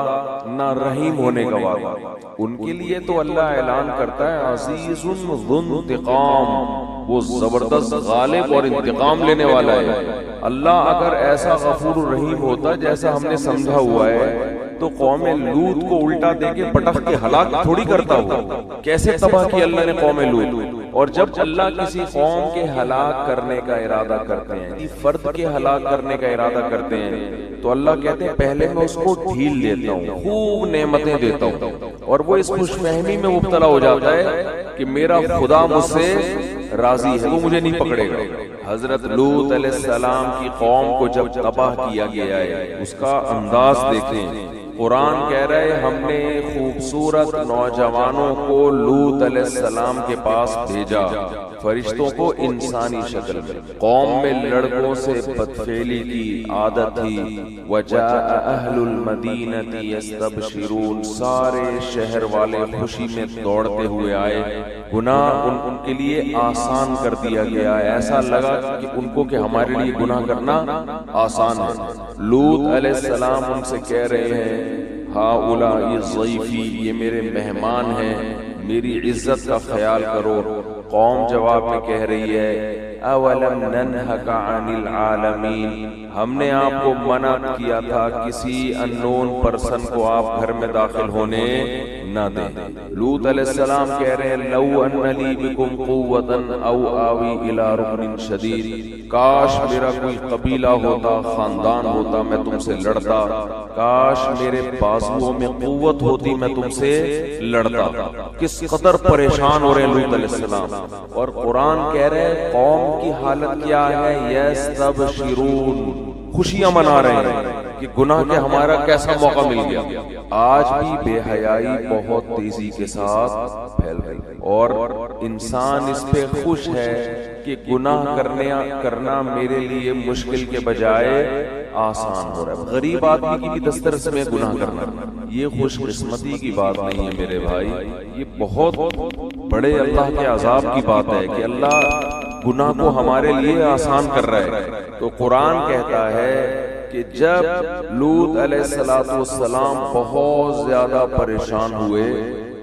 نہ رحیم ہونے کا وعدہ۔ ان کے لیے تو اللہ اعلان کرتا ہے عزیز ذو انتقام، وہ زبردست غالب اور انتقام لینے والا ہے۔ اللہ اگر ایسا غفور رحیم ہوتا جیسا ہم نے سمجھا ہوا ہے تو قوم لوط کو الٹا دے کے پٹخ کے ہلاک تھوڑی کرتا ہوا۔ کیسے تباہ کی اللہ نے قوم لوط؟ اور جب اللہ کسی قوم کے ہلاک کرنے کا ارادہ کرتے ہیں، کسی فرد کے ہلاک کرنے کا ارادہ کرتے ہیں، تو اللہ کہتے ہیں پہلے میں اس کو ڈھیل دیتا ہوں، خوب نعمتیں دیتا ہوں، اور وہ اس خوش فہمی میں مبتلا ہو جاتا ہے کہ میرا خدا مجھ سے راضی ہے، وہ مجھے نہیں پکڑے گا۔ حضرت لوط علیہ السلام کی قوم کو جب تباہ کیا گیا ہے، اس کا انداز دیکھیں۔ قرآن کہہ رہے ہم نے خوبصورت نوجوانوں کو لوط علیہ السلام کے پاس بھیجا، فرشتوں کو انسانی شکل میں۔ قوم میں لڑکوں سے بدفعلی کی عادت تھی۔ وجاء اہل المدینہ یستبشرون، سارے شہر والے خوشی میں دوڑتے ہوئے آئے۔ گناہ ان کے لیے آسان کر دیا گیا، ایسا لگا کہ ان کو کہ ہمارے لیے گناہ کرنا آسان ہے۔ لوط علیہ السلام ان سے کہہ رہے ہیں ہؤلاء ضیفی، یہ میرے مہمان ہیں، میری عزت کا خیال کرو۔ قوم جواب میں کہہ رہی ہے اولم ننہک عن العالمین، ہم نے آپ کو منع کیا تھا کسی اننون پرسن کو آپ گھر میں داخل ہونے نہ دیں۔ لوط علیہ السلام کہہ رہے ہیں لو ان لی بکم قوتا او آوی الی رکن شدید، کاش میرا کوئی قبیلہ ہوتا، خاندان ہوتا، میں تم سے لڑتا، کاش میرے بازوؤں میں قوت ہوتی، میں تم سے لڑتا۔ کس قدر پریشان ہو رہے ہیں لوط علیہ السلام، اور قرآن کہہ رہے ہیں قوم کی حالت کیا ہے، یستبشرون، خوشیاں منا رہے ہیں کہ گناہ کے ہمارا کیسا موقع مل گیا۔ آج بھی بے حیائی بہت تیزی کے ساتھ پھیل رہی ہے، اور انسان اس پہ خوش ہے کہ گناہ کرنا میرے لیے مشکل کے بجائے آسان ہو رہا ہے. غریب آدمی کی بھی دسترس میں گناہ کرنا یہ خوش قسمتی کی بات نہیں ہے میرے بھائی, یہ بہت بڑے اللہ کے عذاب کی بات ہے کہ اللہ گناہ کو ہمارے لیے آسان کر رہا ہے. تو قرآن کہتا ہے کہ جب لوط علیہ السلام بہت زیادہ پریشان ہوئے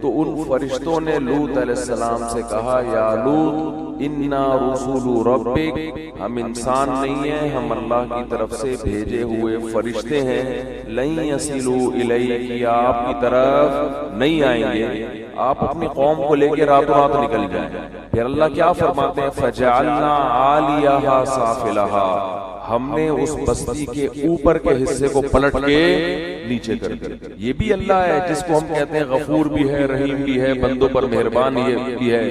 تو ان فرشتوں نے لوط علیہ السلام سے کہا یا لوط انا رسول ربک, ہم انسان نہیں ہیں, ہم اللہ کی طرف سے بھیجے ہوئے فرشتے ہیں, لن یصلوا الیک, آپ کی طرف نہیں آئیں گے, آپ اپنی قوم کو لے کے راتوں رات نکل جائیں. پھر اللہ کیا فرماتے ہیں فجعلنا عالیہا سافلہا, ہم نے اس بستی کے اوپر کے حصے کو پلٹ کے نیچے کر دیا. یہ بھی اللہ ہے جس کو ہم کہتے ہیں غفور بھی ہے, رحیم بھی ہے, بندوں پر مہربان بھی ہے,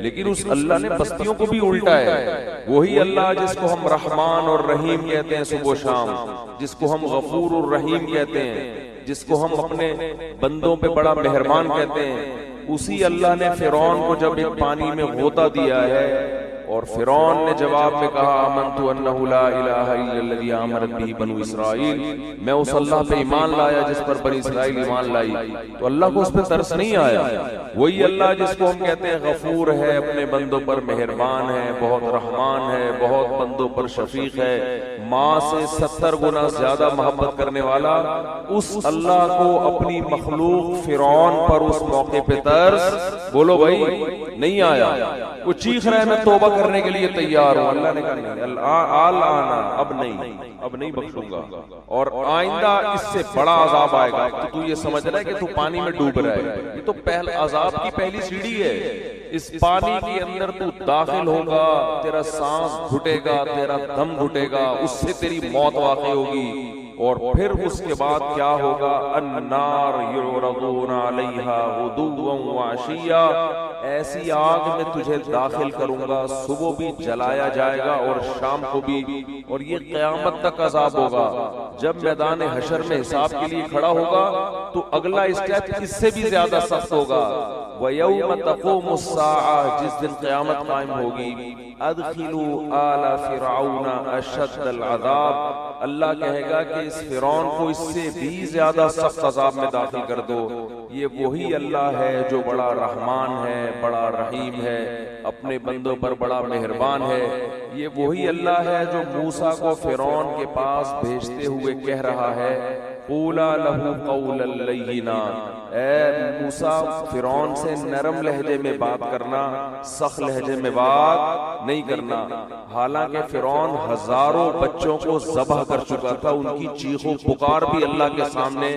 لیکن اس اللہ نے بستیوں کو بھی الٹا ہے. وہی اللہ جس کو ہم رحمان اور رحیم کہتے ہیں صبح و شام, جس کو ہم غفور اور رحیم کہتے ہیں, جس کو ہم اپنے بندوں پہ بڑا مہربان کہتے ہیں, اسی اللہ نے فرعون کو جب ایک پانی میں غوطہ دیا ہے اور فرعون نے جواب میں کہا آمنت انہ لا الہ الا الذی آمنت بہ بنو اسرائیل, میں اس اللہ پہ ایمان لایا جس پر بنی اسرائیل ایمان لائی, تو اللہ کو اس پہ ترس نہیں آیا. وہی اللہ جس کو ہم کہتے ہیں غفور ہے, اپنے بندوں پر مہربان ہے, بہت رحمان ہے, بہت بندوں پر شفیق ہے, ماں سے 70 گنا زیادہ محبت کرنے والا, اس اللہ کو اپنی مخلوق فرعون پر اس موقع پہ ترس بولو بھائی نہیں آیا. وہ چیخ رہا ہے میں توبہ کرنے کے لیے تیار ہوں, اللہ نے کہا نہیں, اب نہیں بخشوں گا, اور آئندہ اس سے بڑا عذاب آئے گا. تو یہ سمجھ رہا ہے کہ تو پانی میں ڈوب رہا ہے, یہ تو عذاب کی پہلی سیڑھی ہے. اس پانی کے اندر تو داخل ہوگا, تیرا سانس گھٹے گا, تیرا دم گھٹے گا, اس سے تیری موت واقع ہوگی, اور پھر اس کے بعد کیا ہوگا النار یعرضون علیہا غدوا وعشیا, ایسی آگ میں تجھے داخل کروں گا, صبح بھی جلایا جائے گا اور شام کو بھی, اور یہ قیامت تک عذاب ہوگا. جب میدان حشر میں حساب کے لیے کھڑا ہوگا تو اگلا اسٹیپ اس سے بھی زیادہ سخت ہوگا. وَيَوْمَ تَقُومُ السَّاعَةُ, جس دن قیامت قائم ہوگی, ادخلوا آل فرعون اشد العذاب, اللہ کہے گا کہ اس فرعون کو اس سے بھی زیادہ سخت عذاب میں داخل کر دو. یہ وہی اللہ ہے جو بڑا رحمان ہے, بڑا رحیم ہے, اپنے بندوں پر بڑا مہربان ہے. یہ وہی اللہ ہے جو موسیٰ کو فرعون کے پاس بھیجتے ہوئے کہہ رہا ہے قولا لہ قولا لینا, اے موسیٰ فرعون سے نرم لہجے میں بات کرنا, سخت لہجے میں بات نہیں کرنا. حالانکہ فرعون ہزاروں بچوں کو ذبح کر چکا تھا, ان کی چیخ و پکار بھی اللہ کے سامنے,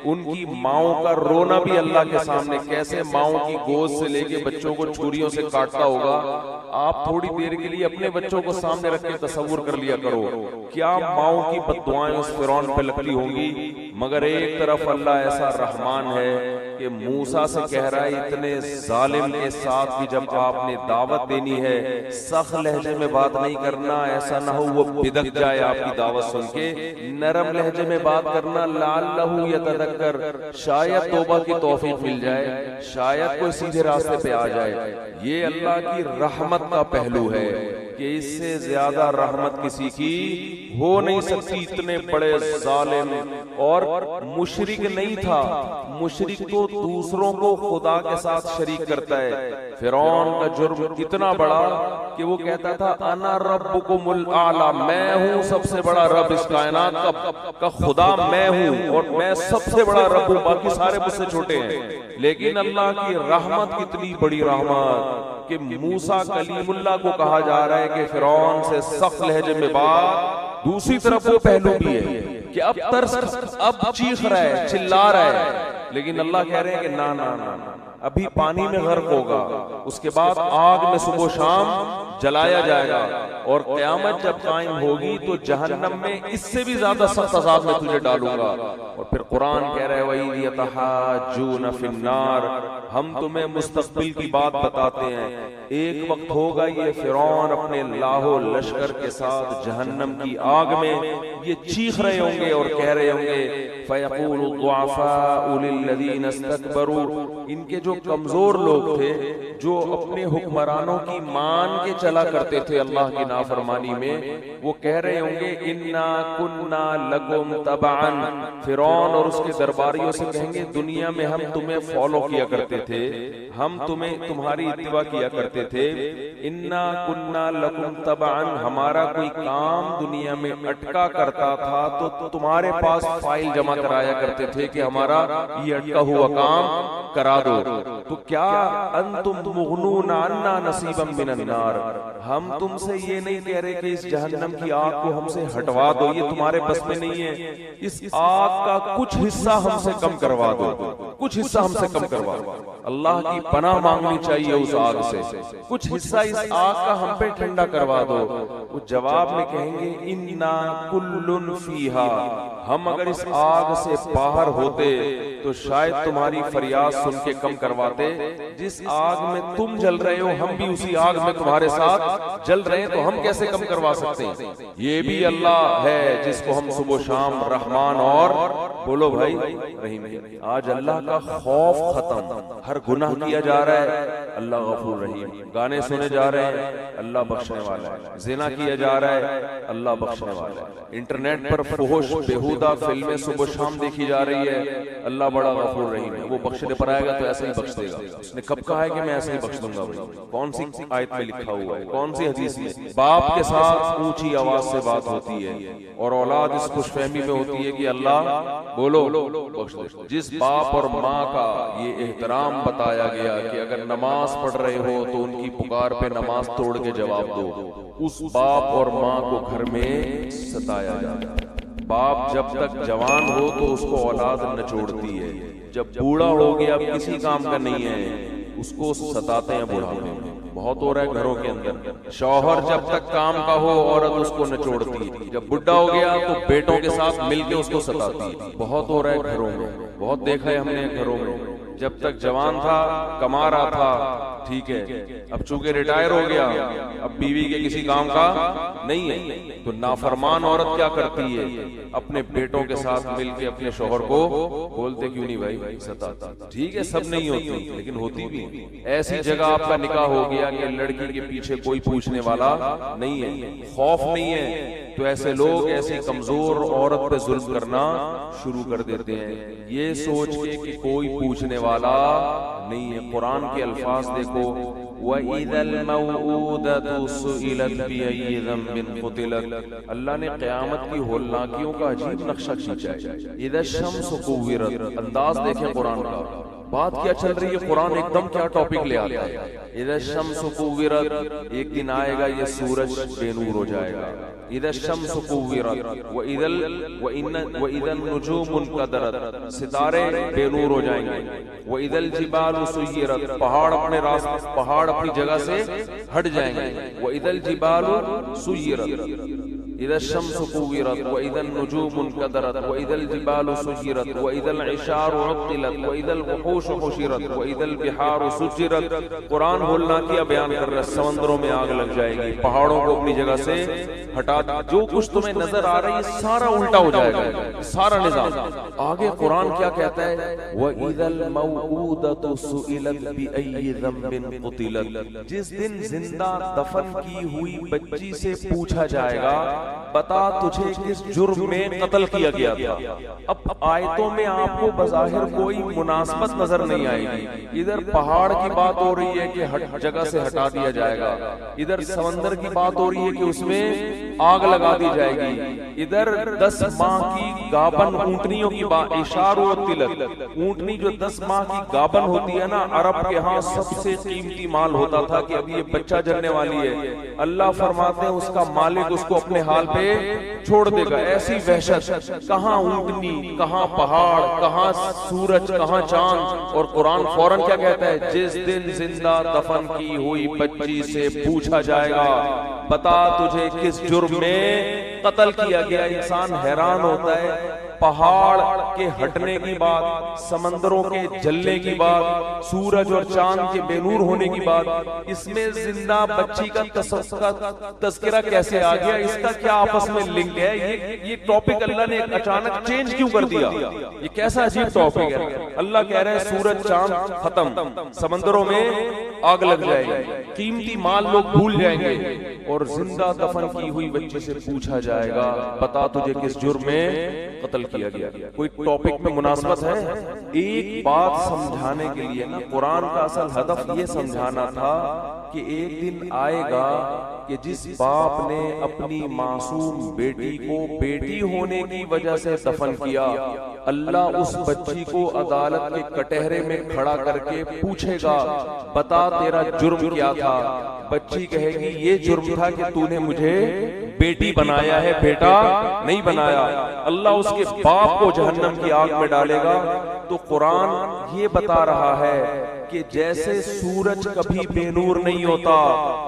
ان کی ماؤں کا رونا بھی اللہ کے سامنے, کیسے ماؤں کی گود سے لے کے بچوں کو چھریوں سے کاٹتا ہوگا. آپ تھوڑی دیر کے لیے اپنے بچوں کو سامنے رکھ کے تصور کر لیا کرو, کیا ماؤں کی بددعائیں اس فرعون پہ لگتی ہوں گی. مگر ایک طرف اللہ ایسا رحمان ہے کہ موسیٰ سے کہہ رہا ہے اتنے ظالم کے ساتھ بھی جب آپ نے دعوت دینی ہے سخت لہجے میں بات نہیں کرنا, ایسا نہ ہو وہ بدک جائے آپ کی دعوت سن کے. نرم لہجے میں بات کرنا, لعلہ یتذکر, شاید توبہ کی توفیق مل جائے, شاید کوئی سیدھے راستے پہ آ جائے. یہ اللہ کی رحمت کا پہلو ہے کہ اس سے زیادہ رحمت کسی کی ہو نہیں سکتی. اتنے بڑے ظالم, اور مشرک نہیں تھا, مشرک تو دوسروں کو خدا کے ساتھ شریک کرتا ہے. فرعون کا جرم اتنا بڑا کہ وہ کہتا تھا انا ربکم الاعلی, میں ہوں سب سے بڑا رب, اس کائنات کا خدا میں ہوں, اور میں سب سے بڑا رب ہوں, باقی سارے مجھ سے چھوٹے ہیں. لیکن اللہ کی رحمت کتنی بڑی رحمت کہ موسیٰ کلیم اللہ کو کہا جا رہا ہے کہ فرعون سے سخت لہجے میں بات. دوسری طرف وہ پہلو بھی ہے کہ اب ترس, اب چیخ رہا ہے, چلا رہا ہے, لیکن اللہ کہہ رہے ہیں کہ نا ابھی پانی میں غرق ہوگا, اس کے بعد آگ میں صبح و شام جلایا جائے گا, اور قیامت جب قائم ہوگی تو جہنم میں اس سے بھی زیادہ سخت عذاب میں تجھے ڈالوں گا. اور پھر قرآن کہہ رہے وَإِذْ يَتَحَاجُّونَ فِي النَّارِ, ہم تمہیں مستقبل کی بات بتاتے ہیں. ایک وقت ہوگا یہ فرعون اپنے لاہو لشکر کے ساتھ جہنم کی آگ میں یہ چیخ رہے ہوں گے اور کہہ رہے ہوں گے فَيَقُولُ الضُّعَفَاءُ لِلَّذِينَ اسْتَكْبَرُوا, ان کے جو کمزور لوگ تھے، جو اپنے حکمرانوں کی مان کے چلا کرتے تھے اللہ کی نافرمانی میں، وہ کہہ رہے ہوں گے انا کنا لکم تبعا، فرعون اور اس کے درباریوں سے کہیں گے دنیا میں ہم تمہیں فالو کیا کرتے تھے، ہم تمہاری اتباع کیا کرتے تھے، انا کنا لکم تبعا، ہمارا کوئی کام دنیا میں اٹکا کرتا تھا تو تمہارے پاس فائل جمع کرایا کرتے تھے کہ ہمارا یہ اٹکا ہوا کام کرا دو، تو کیا انتم مغنون عنا نصیبا من النار، ہم تم سے یہ نہیں کہہ رہے کہ اس جہنم کی آگ کو ہم سے ہٹوا دو، یہ تمہارے بس میں نہیں ہے، اس آگ کا کچھ حصہ ہم سے کم کروا دو، کچھ حصہ ہم سے کم کروا دو، اللہ کی پناہ مانگنی چاہیے اس آگ سے، کچھ حصہ اس آگ کا ہم پہ ٹھنڈا کروا دو۔ وہ جواب میں کہیں گے انا کل فیہا، ہم اگر اس آگ سے باہر ہوتے تو شاید تمہاری فریاد سن کے کم کرواتے، جس آگ میں تم جل رہے ہو ہم بھی اسی آگ میں تمہارے ساتھ جل رہے ہیں، تو ہم کیسے کم کروا سکتے ہیں؟ یہ بھی اللہ ہے جس کو ہم صبح و شام رحمان اور بولو بھائی رحیم۔ آج اللہ کا خوف ختم، ہر گناہ کیا جا رہا ہے اللہ غفور رحیم، گانے سنے جا رہے ہیں اللہ بخشنے والا ہے، زنا کیا جا رہا ہے اللہ بخشنے والا ہے، انٹرنیٹ پر فحش بیہودہ فلمیں صبح و شام دیکھی جا رہی ہے اللہ بڑا غفور رحیم ہے، وہ بخشنے پر آئے گا تو ایسے ہی بخش دے گا۔ اس نے کب کہا ہے کہ میں ایسے ہی بخش دوں گا؟ کون سی آیت میں لکھا ہوا ہے؟ کون سی حدیث میں؟ باپ کے ساتھ اونچی آواز سے بات ہوتی ہے اور اولاد اس خوش فہمی میں ہوتی ہے کہ اللہ بولو بخش دے۔ جس باپ اور ماں کا یہ احترام بتایا گیا کہ اگر نماز پڑھ رہے ہو تو ان کی پکار پہ نماز توڑ کے جواب دو، اس باپ اور ماں کو گھر میں ستایا جاتا ہے۔ باپ جب تک جوان ہو تو اس کو اولاد نچوڑتی ہے، جب بوڑھا ہو گیا اب کسی کام کا نہیں ہے اس کو ستاتے ہیں بڑھاپے میں۔ بہت ہو رہا ہے گھروں کے اندر، شوہر جب تک کام کا ہو عورت اس کو نچوڑتی ہے، جب بڈھا ہو گیا تو بیٹوں کے ساتھ مل کے اس کو ستاتی ہے۔ بہت ہو رہا ہے گھروں میں، بہت دیکھا ہے ہم نے گھروں میں، جب تک جوان تھا کما رہا تھا ٹھیک ہے، اب چونکہ ریٹائر ہو گیا اب بیوی کے کسی کام کا نہیں ہے، تو نافرمان عورت کیا کرتی ہے؟ اپنے بیٹوں کے ساتھ مل کے اپنے شوہر کو بولتے کیوں نہیں بھائی ستاتا۔ ٹھیک ہے سب نہیں ہوتی لیکن ہوتی بھی۔ ایسی جگہ آپ کا نکاح ہو گیا کہ لڑکی کے پیچھے کوئی پوچھنے والا نہیں ہے، خوف نہیں ہے، تو ایسے لوگ ایسی کمزور عورت پہ ظلم کرنا شروع کر دیتے ہیں یہ سوچ کے کہ کوئی پوچھنے والا نہیں ہے۔ قرآن کے الفاظ دیکھو، وَإِذَا الْمَوْءُودَةُ سُئِلَتْ بِأَيِّ ذَنبٍ قُتِلَتْ، اللہ نے قیامت کی ہولناکیوں کا عجیب نقشہ کھینچا ہے۔ اِذَا الشَّمْسُ كُوِّرَتْ، انداز دیکھیں قرآن کا، بات کیا چل رہی ہے، قرآن ایک دم کیا ٹاپک لے آتا ہے۔ اِذَا الشَّمْسُ كُوِّرَتْ، ایک دن آئے گا یہ سورج بے نور ہو جائے گا۔ اِذَا الشَّمْسُ كُوِّرَتْ وَإِذَا النُّجُومُ انْكَدَرَتْ، ستارے بے نور ہو جائیں گے۔ وَإِذَا الْجِبَالُ سُيِّرَتْ، پہاڑ اپنی جگہ سے ہٹ جائیں گے۔ وَإِذَا الْجِبَالُ سُيِّرَتْ، اذا الشمس كورت واذا النجوم انكدرت واذا الجبال سيرت واذا العشار عطلت واذا الوحوش حشرت واذا البحار سجرت۔ قرآن بولنا کیا بیان کر رہا ہے، سمندروں میں آگ لگ جائے گی، پہاڑوں کو اپنی جگہ سے ہٹا، جو کچھ تمہیں نظر آ رہی ہے سارا الٹا ہو جائے گا، سارا نظام۔ آگے قرآن کیا کہتا ہے، واذا الموءودة سئلت بأي ذنب قتلت، جس دن زندہ دفن کی ہوئی بچی سے پوچھا جائے گا بتا تجھے کس جرم میں قتل کیا گیا تھا۔ اب آیتوں میں آپ کو بظاہر کوئی مناسبت نظر نہیں آئے گی، ادھر پہاڑ کی بات ہو رہی ہے کہ جگہ سے ہٹا دیا جائے گا، ادھر سمندر کی بات ہو رہی ہے کہ اس میں آگ لگا دی جائے گی، ادھر 10 ماہ کی گابن اونٹنیوں کی بات، اشار و تلت، اونٹنی جو 10 ماہ کی گابن ہوتی ہے نا، عرب کے ہاں سب سے قیمتی مال ہوتا تھا کہ اب یہ بچہ جننے والی ہے، اللہ فرماتے ہیں اس کا مالک اس کو اپنے حال پہ چھوڑ دے گا۔ ایسی وحشت، کہاں اونٹنی، کہاں پہاڑ، کہاں سورج، کہاں چاند، اور قرآن فوراً کیا کہتا ہے، جس دن زندہ دفن کی ہوئی بچی سے پوچھا جائے گا بتا تجھے کس جرم میں قتل کیا گیا. انسان حیران ہوتا ہے, پہاڑ کے ہٹنے کی بات, سمندروں کے جلنے کی بات, سورج اور چاند کے بے نور ہونے کی بات, اس میں زندہ بچی کا تذکرہ کیسے آ گیا, اس کا کیا آپس میں لنک ہے, یہ ٹاپک اللہ نے اچانک چینج کیوں کر دیا, یہ کیسا عجیب ٹاپک ہے. اللہ کہہ رہے ہیں سورج چاند ختم, سمندروں میں آگ لگ جائے گی, قیمتی مال لوگ بھول جائیں گے, اور زندہ دفن کی ہوئی بچی سے پوچھا جائے گا بتا تجھے کس جرم میں قتل کیا گیا. کوئی ٹاپک میں مناسبت ہے؟ ایک بات سمجھانے کے لیے نا, قرآن کا اصل ہدف یہ سمجھانا تھا کہ ایک دن آئے گا کہ جس باپ نے اپنی معصوم بیٹی کو بیٹی ہونے کی وجہ سے دفن کیا, اللہ اس بچی کو عدالت کے کٹہرے میں کھڑا کر کے پوچھے گا بتا تیرا جرم کیا تھا. بچی کہے گی یہ جرم تھا کہ تو نے مجھے بیٹی بنایا ہے, بیٹا نہیں بنایا. اللہ اس کے باپ کو جہنم کی آگ میں ڈالے گا. تو قرآن یہ بتا رہا ہے کہ جیسے سورج کبھی بے نور نہیں ہوتا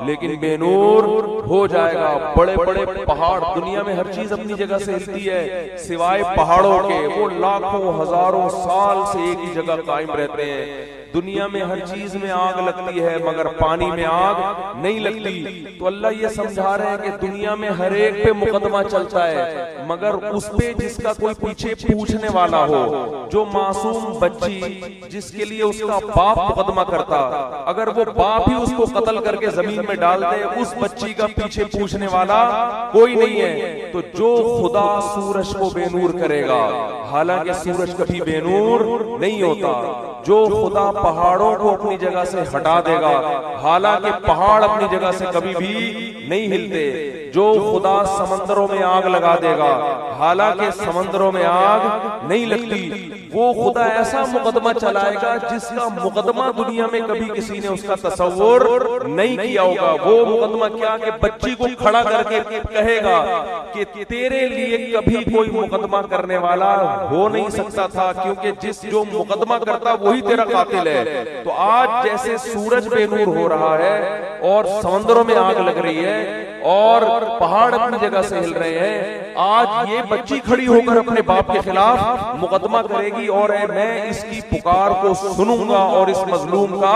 لیکن بے نور ہو جائے گا. بڑے بڑے پہاڑ, دنیا میں ہر چیز اپنی جگہ سے ہلتی ہے سوائے پہاڑوں کے, وہ لاکھوں ہزاروں سال سے ایک ہی جگہ قائم رہتے ہیں. دنیا میں ہر چیز میں آگ لگتی ہے مگر پانی میں آگ نہیں لگتی. تو اللہ یہ سمجھا رہے ہیں کہ دنیا میں ہر ایک پہ مقدمہ چلتا ہے مگر اس پہ جس کا کوئی پیچھے پوچھنے والا ہو, جو معصوم بچی جس کے لیے اس کا باپ مقدمہ کرتا, اگر وہ باپ ہی اس کو قتل کر کے زمین میں ڈال دے, اس بچی کا پیچھے پوچھنے والا کوئی نہیں ہے. تو جو خدا سورج کو بے نور کرے گا, حالانکہ سورج کبھی بے نور نہیں ہوتا, جو خدا پہاڑوں کو اپنی جگہ سے ہٹا دے گا, حالانکہ پہاڑ اپنی جگہ سے کبھی بھی نہیں ہلتے, جو خدا سمندروں میں آگ لگا دے گا حالانکہ سمندروں میں آگ نہیں لگتی, وہ خدا ایسا مقدمہ چلائے گا جس کا مقدمہ دنیا میں کبھی کسی نے اس کا تصور نہیں کیا ہوگا. وہ مقدمہ کیا کہ بچی کو کھڑا کر کے کہے گا کہ تیرے لیے کبھی کوئی مقدمہ کرنے والا ہو نہیں سکتا تھا, کیونکہ جو مقدمہ کرتا وہی تیرا قاتل ہے. تو آج جیسے سورج بے نور ہو رہا ہے اور سمندروں میں آگ لگ رہی ہے اور پہاڑ اپنی جگہ سے ہل رہے ہیں, آج یہ بچی کھڑی ہو کر اپنے باپ کے خلاف مقدمہ کرے گی اور میں اس کی پکار کو سنوں گا اور اس مظلوم کا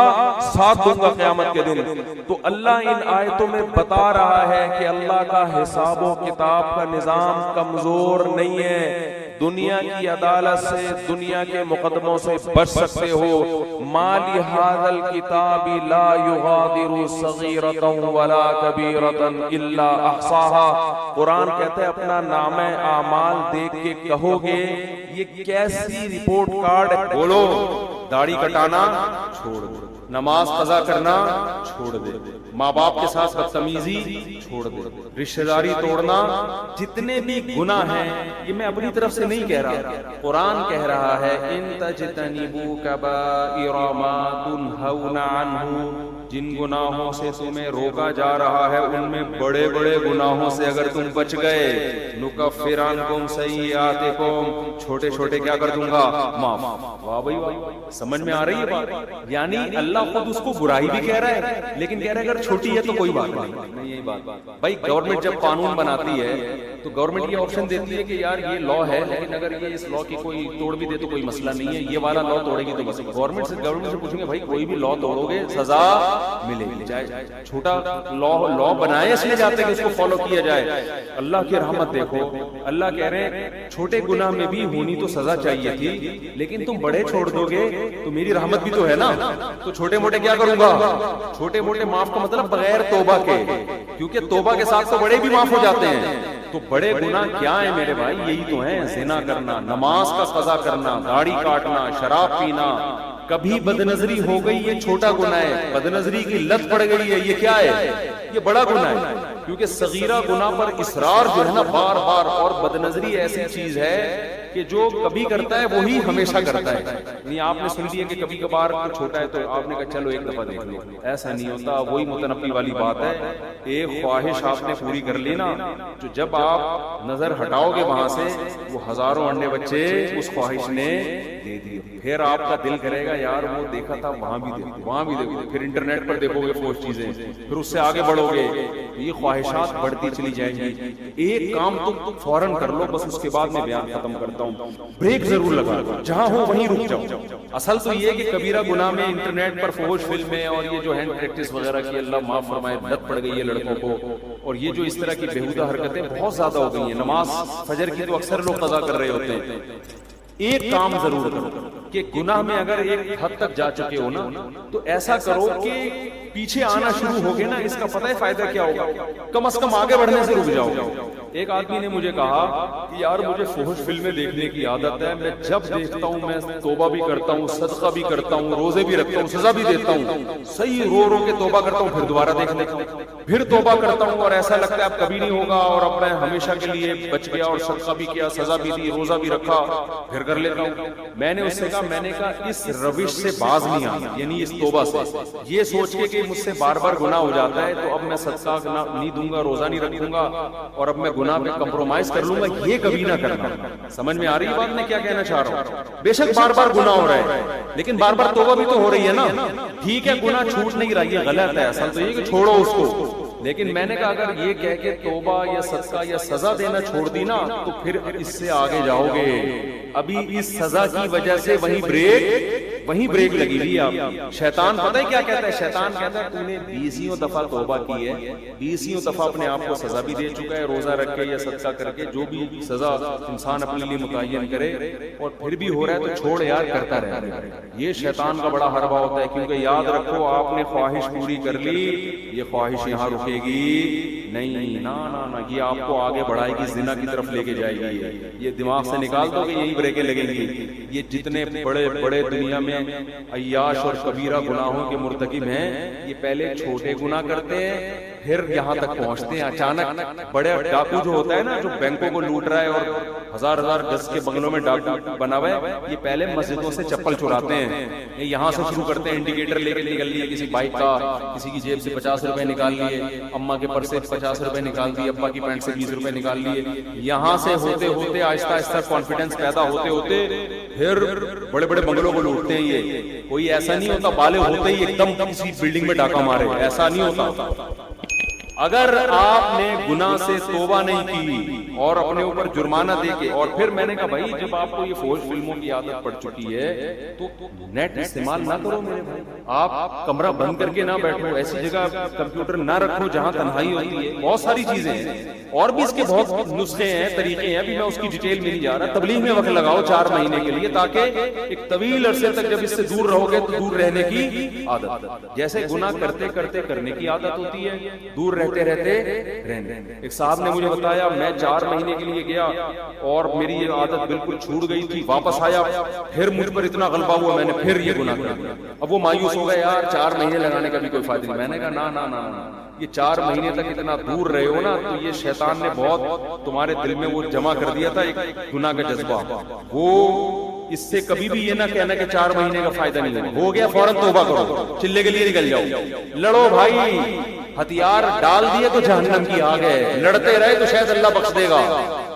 ساتھ دوں گا قیامت کے دن. تو اللہ ان آیتوں میں بتا رہا ہے کہ اللہ کا حساب و کتاب کا نظام کمزور نہیں ہے. دنیا کی عدالت سے, دنیا کے مقدموں سے بچ سکتے ہو. ما لهذا الكتاب لا يغادر صغيرة ولا كبيرة الا احصاها. قرآن کہتا ہے اپنا نامہ اعمال دیکھ کے کہو گے یہ کیسی رپورٹ کارڈ ہے. بولو, داڑھی کٹانا چھوڑ دے, نماز قضا کرنا چھوڑ دے, ماں باپ کے ساتھ بدتمیزی چھوڑ دے, رشتہ داری توڑنا, جتنے بھی گناہ ہیں, یہ میں اپنی طرف سے نہیں کہہ رہا, قرآن کہہ رہا ہے ان تجتنبوا کبائر ما تنہون عنہ, جن گناہوں سے تمہیں روکا جا رہا ہے ان میں بڑے بڑے گناہوں سے اگر تم بچ گئے, نکفر عنکم سیئاتکم, چھوٹے چھوٹے کیا کر دوں گا معاف. واہ بھائی واہ, سمجھ میں آ رہی ہے بات؟ یعنی اللہ خود اس کو برائی بھی کہہ رہا ہے لیکن کہہ رہا ہے اگر چھوٹی ہے تو کوئی بات نہیں. یہی بات بھائی, گورنمنٹ جب قانون بناتی ہے تو گورنمنٹ یہ آپشن دیتی ہے کہ یار یہ لا ہے لیکن اگر یہ اس لا کی کوئی توڑ بھی دے تو کوئی مسئلہ نہیں ہے, یہ والا لا توڑے گی تو بس. گورنمنٹ سے پوچھیں گے بھائی کوئی بھی لا توڑو گے سزا ملے گی, چاہے چھوٹا لا بنائے اس لیے جاتے کہ اس کو فالو کیا جائے. اللہ کی رحمت دیکھو, اللہ کہہ رہے ہیں چھوٹے گناہ میں بھی ہونی تو سزا چاہیے تھی لیکن تم بڑے چھوڑ دو گے تو میری رحمت بھی تو ہے نا, تو چھوٹے موٹے کیا کروں گا, چھوٹے موٹے معاف کا مطلب بغیر توبہ کے, کیونکہ توبہ کے ساتھ تو بڑے بھی معاف ہو جاتے ہیں. تو بڑے گناہ کیا ہیں میرے بھائی, یہی تو ہیں, زنا کرنا, نماز کا قضا کرنا, داڑھی کاٹنا, شراب پینا, کبھی بدنظری ہو گئی یہ چھوٹا گناہ ہے, بدنظری کی لت پڑ گئی ہے یہ کیا ہے, یہ بڑا گناہ ہے. کیونکہ صغیرہ گناہ پر اصرار جو ہے نا بار بار, اور بدنظری ایسی چیز ہے کہ جو کبھی کرتا ہے وہی ہمیشہ کرتا ہے. نہیں آپ نے سن لیا کہ کبھی کبھار چھوٹا ہے تو آپ نے کہا چلو ایک دفعہ دیکھ لو, ایسا نہیں ہوتا. وہی متنبی والی بات ہے, ایک خواہش آپ نے پوری کر لی نا, تو جب آپ نظر ہٹاؤ گے وہاں سے وہ ہزاروں انڈے بچے اس خواہش نے دے دیے, پھر آپ کا دل کرے گا یار وہ دیکھا تھا وہاں بھی دیکھو وہاں بھی دیکھو، پھر انٹرنیٹ پر دیکھو گے فوج چیزیں، پھر اس سے آگے بڑھو گے، یہ خواہشات بڑھتی چلی جائیں گی۔ ایک کام تم فوراً کر لو، بس اس کے بعد میں بیان ختم کرتا ہوں، بریک ضرور لگا لو، جہاں ہو وہیں رک جاؤ۔ اصل تو یہ کہ کبیرہ گناہ میں انٹرنیٹ پر فوج فلمیں اور یہ جو ہینڈ پریکٹس وغیرہ کی اللہ معاف فرمائے لت پڑ گئی ہے لڑکوں کو، اور یہ جو اس طرح کی بیہودہ حرکتیں بہت زیادہ ہو گئی ہیں۔ نماز فجر کی تو اکثر لوگ قضا کر رہے ہوتے ہیں۔ ایک کام ضرور کرو کہ گناہ میں اگر ایک حد تک جا چکے ہو نا تو ایسا کرو کہ پیچھے آنا شروع ہو گئے نا، اس کا پتہ ہے فائدہ کیا ہوگا، کم از کم آگے بڑھنے سے رک جاؤ۔ ایک آدمی نے مجھے کہا کہ یار مجھے فحش فلمیں دیکھنے کی عادت ہے، میں جب دیکھتا ہوں میں توبہ بھی کرتا ہوں، صدقہ بھی کرتا ہوں، روزے بھی رکھتا ہوں، سزا بھی دیتا ہوں، صحیح رو رو کے توبہ کرتا ہوں، پھر دوبارہ دیکھ لیتا ہوں، پھر توبہ کرتا ہوں، اور ایسا لگتا ہے اب کبھی نہیں ہوگا، اور اب میں ہمیشہ کے لیے بچ گیا اور صدقہ بھی کیا، سزا بھی دی، روزہ بھی رکھا، پھر کر لیتا ہوں۔ میں نے اس سے کہا اس روش سے باز نہیں آنا، یعنی اس توبہ سے، یہ سوچ کے کہ مجھ سے بار بار گناہ ہو جاتا ہے تو اب میں صدقہ نہیں دوں گا، روزہ نہیں رکھوں گا، اور اب میں گناہ پہ کمپرومائز کر لوں گا، یہ کبھی نہ کرنا۔ سمجھ میں آ رہی ہے بات میں کیا کہنا چاہ رہا ہوں؟ بے شک بار بار گناہ ہو رہا ہے لیکن بار بار توبہ بھی تو ہو رہی ہے نا۔ ٹھیک ہے گناہ چھوٹ نہیں رہا، یہ غلط ہے، اصل تو یہ کہ چھوڑو اس کو، لیکن میں نے کہا اگر یہ کہہ کے توبہ یا صدقہ یا سزا دینا چھوڑ دی نا تو پھر اس سے آگے جاؤ گے۔ ابھی اس سزا کی وجہ سے وہیں بریک لگی ہوئی آپ۔ شیطان پتہ ہے کیا کہتا ہے؟ شیطان کہتا ہے تو نے 20 دفعہ توبہ کی ہے، 20 دفعہ اپنے آپ کو سزا بھی دے چکا ہے، روزہ رکھ کے یا صدقہ کر کے، جو بھی سزا انسان اپنے لیے متعین کرے، اور پھر بھی ہو رہا ہے تو چھوڑ یار، کرتا رہے۔ یہ شیطان کا بڑا حربہ ہوتا ہے، کیونکہ یاد رکھو آپ نے خواہش پوری کر لی، یہ خواہش یہاں رکے گی نہیں، نا نا نا، یہ آپ کو آگے بڑھائے گی، زنا کی طرف لے کے جائے گی۔ یہ دماغ سے نکال دو کہ یہی بریکیں لگیں گی۔ یہ جتنے بڑے بڑے دنیا میں عیاش اور کبیرہ گناہوں کے مرتکب ہیں، یہ پہلے چھوٹے گناہ کرتے ہیں پھر یہاں تک پہنچتے ہیں اچانک۔ بڑے ڈاکو جو ہوتا ہے نا، جو بینکوں کو لوٹ رہا ہے اور ہزار ہزار گز کے بنگلوں میں ڈاکو بنا ہوا ہے، یہ پہلے مسجدوں سے چپل چراتے ہیں، یہاں سے شروع کرتے ہیں، انڈیکیٹر لے کے نکل لیے کسی بائک کا، کسی کی جیب سے 50 روپے نکال لیے، اماں کے پرس سے 50 روپے نکال دیے، ابا کی پینٹ سے 20 روپے نکال لیے، یہاں سے ہوتے ہوتے آہستہ آہستہ کانفیڈنس پیدا ہوتے ہوتے پھر بڑے بڑے بنگلوں کو لوٹتے ہیں۔ یہ کوئی ایسا نہیں ہوتا بالغ ہوتے ہی ایک دم کسی بلڈنگ میں ڈاکہ مارے، ایسا نہیں ہوتا۔ اگر آپ نے گناہ سے توبہ نہیں کی اور اپنے اوپر جرمانہ دے کے، اور پھر میں نے کہا بھائی جب آپ کو یہ فوج فلموں کی عادت پڑ چکی ہے تو نیٹ استعمال نہ کرو میرے بھائی، آپ کمرہ بند کر کے نہ بیٹھو، ایسی جگہ کمپیوٹر نہ رکھو جہاں تنہائی ہوتی ہے۔ بہت ساری چیزیں ہیں اور بھی اس کے بہت نسخے ہیں، طریقے ہیں، ابھی میں اس کی ڈیٹیل میں نہیں جا رہا۔ تبلیغ میں وقت لگاؤ 4 مہینے کے لیے، تاکہ ایک طویل عرصے تک جب اس سے دور رہو گے تو دور رہنے کی عادت، جیسے گناہ کرتے کرتے کرنے کی عادت ہوتی ہے، دور رہتے رہتے رہنے۔ ایک صاحب نے مجھے بتایا میں 4 مہینے کے لیے گیا اور میری یہ عادت بالکل چھوٹ گئی تھی، واپس آیا پھر مجھ پر اتنا غلبہ ہوا میں نے پھر یہ گناہ کر دیا۔ اب وہ مایوس ہو گیا یار 4 مہینے لگانے کا بھی کوئی فائدہ نہیں۔ میں نے کہا نا نا نا نا، یہ 4 مہینے تک اتنا دور رہے ہو نا تو یہ شیطان نے بہت تمہارے دل میں وہ جمع کر دیا تھا ایک گناہ کا جذبہ، وہ اس سے کبھی بھی یہ نہ کہنا کہ 4 مہینے کا فائدہ نہیں ہو گیا فوراً توبہ کرو، چلے کے لیے نکل جاؤ، لڑو بھائی، ہتھیار ڈال دیے تو جہنم کی آگ ہے، لڑتے رہے تو شاید اللہ بخش دے گا۔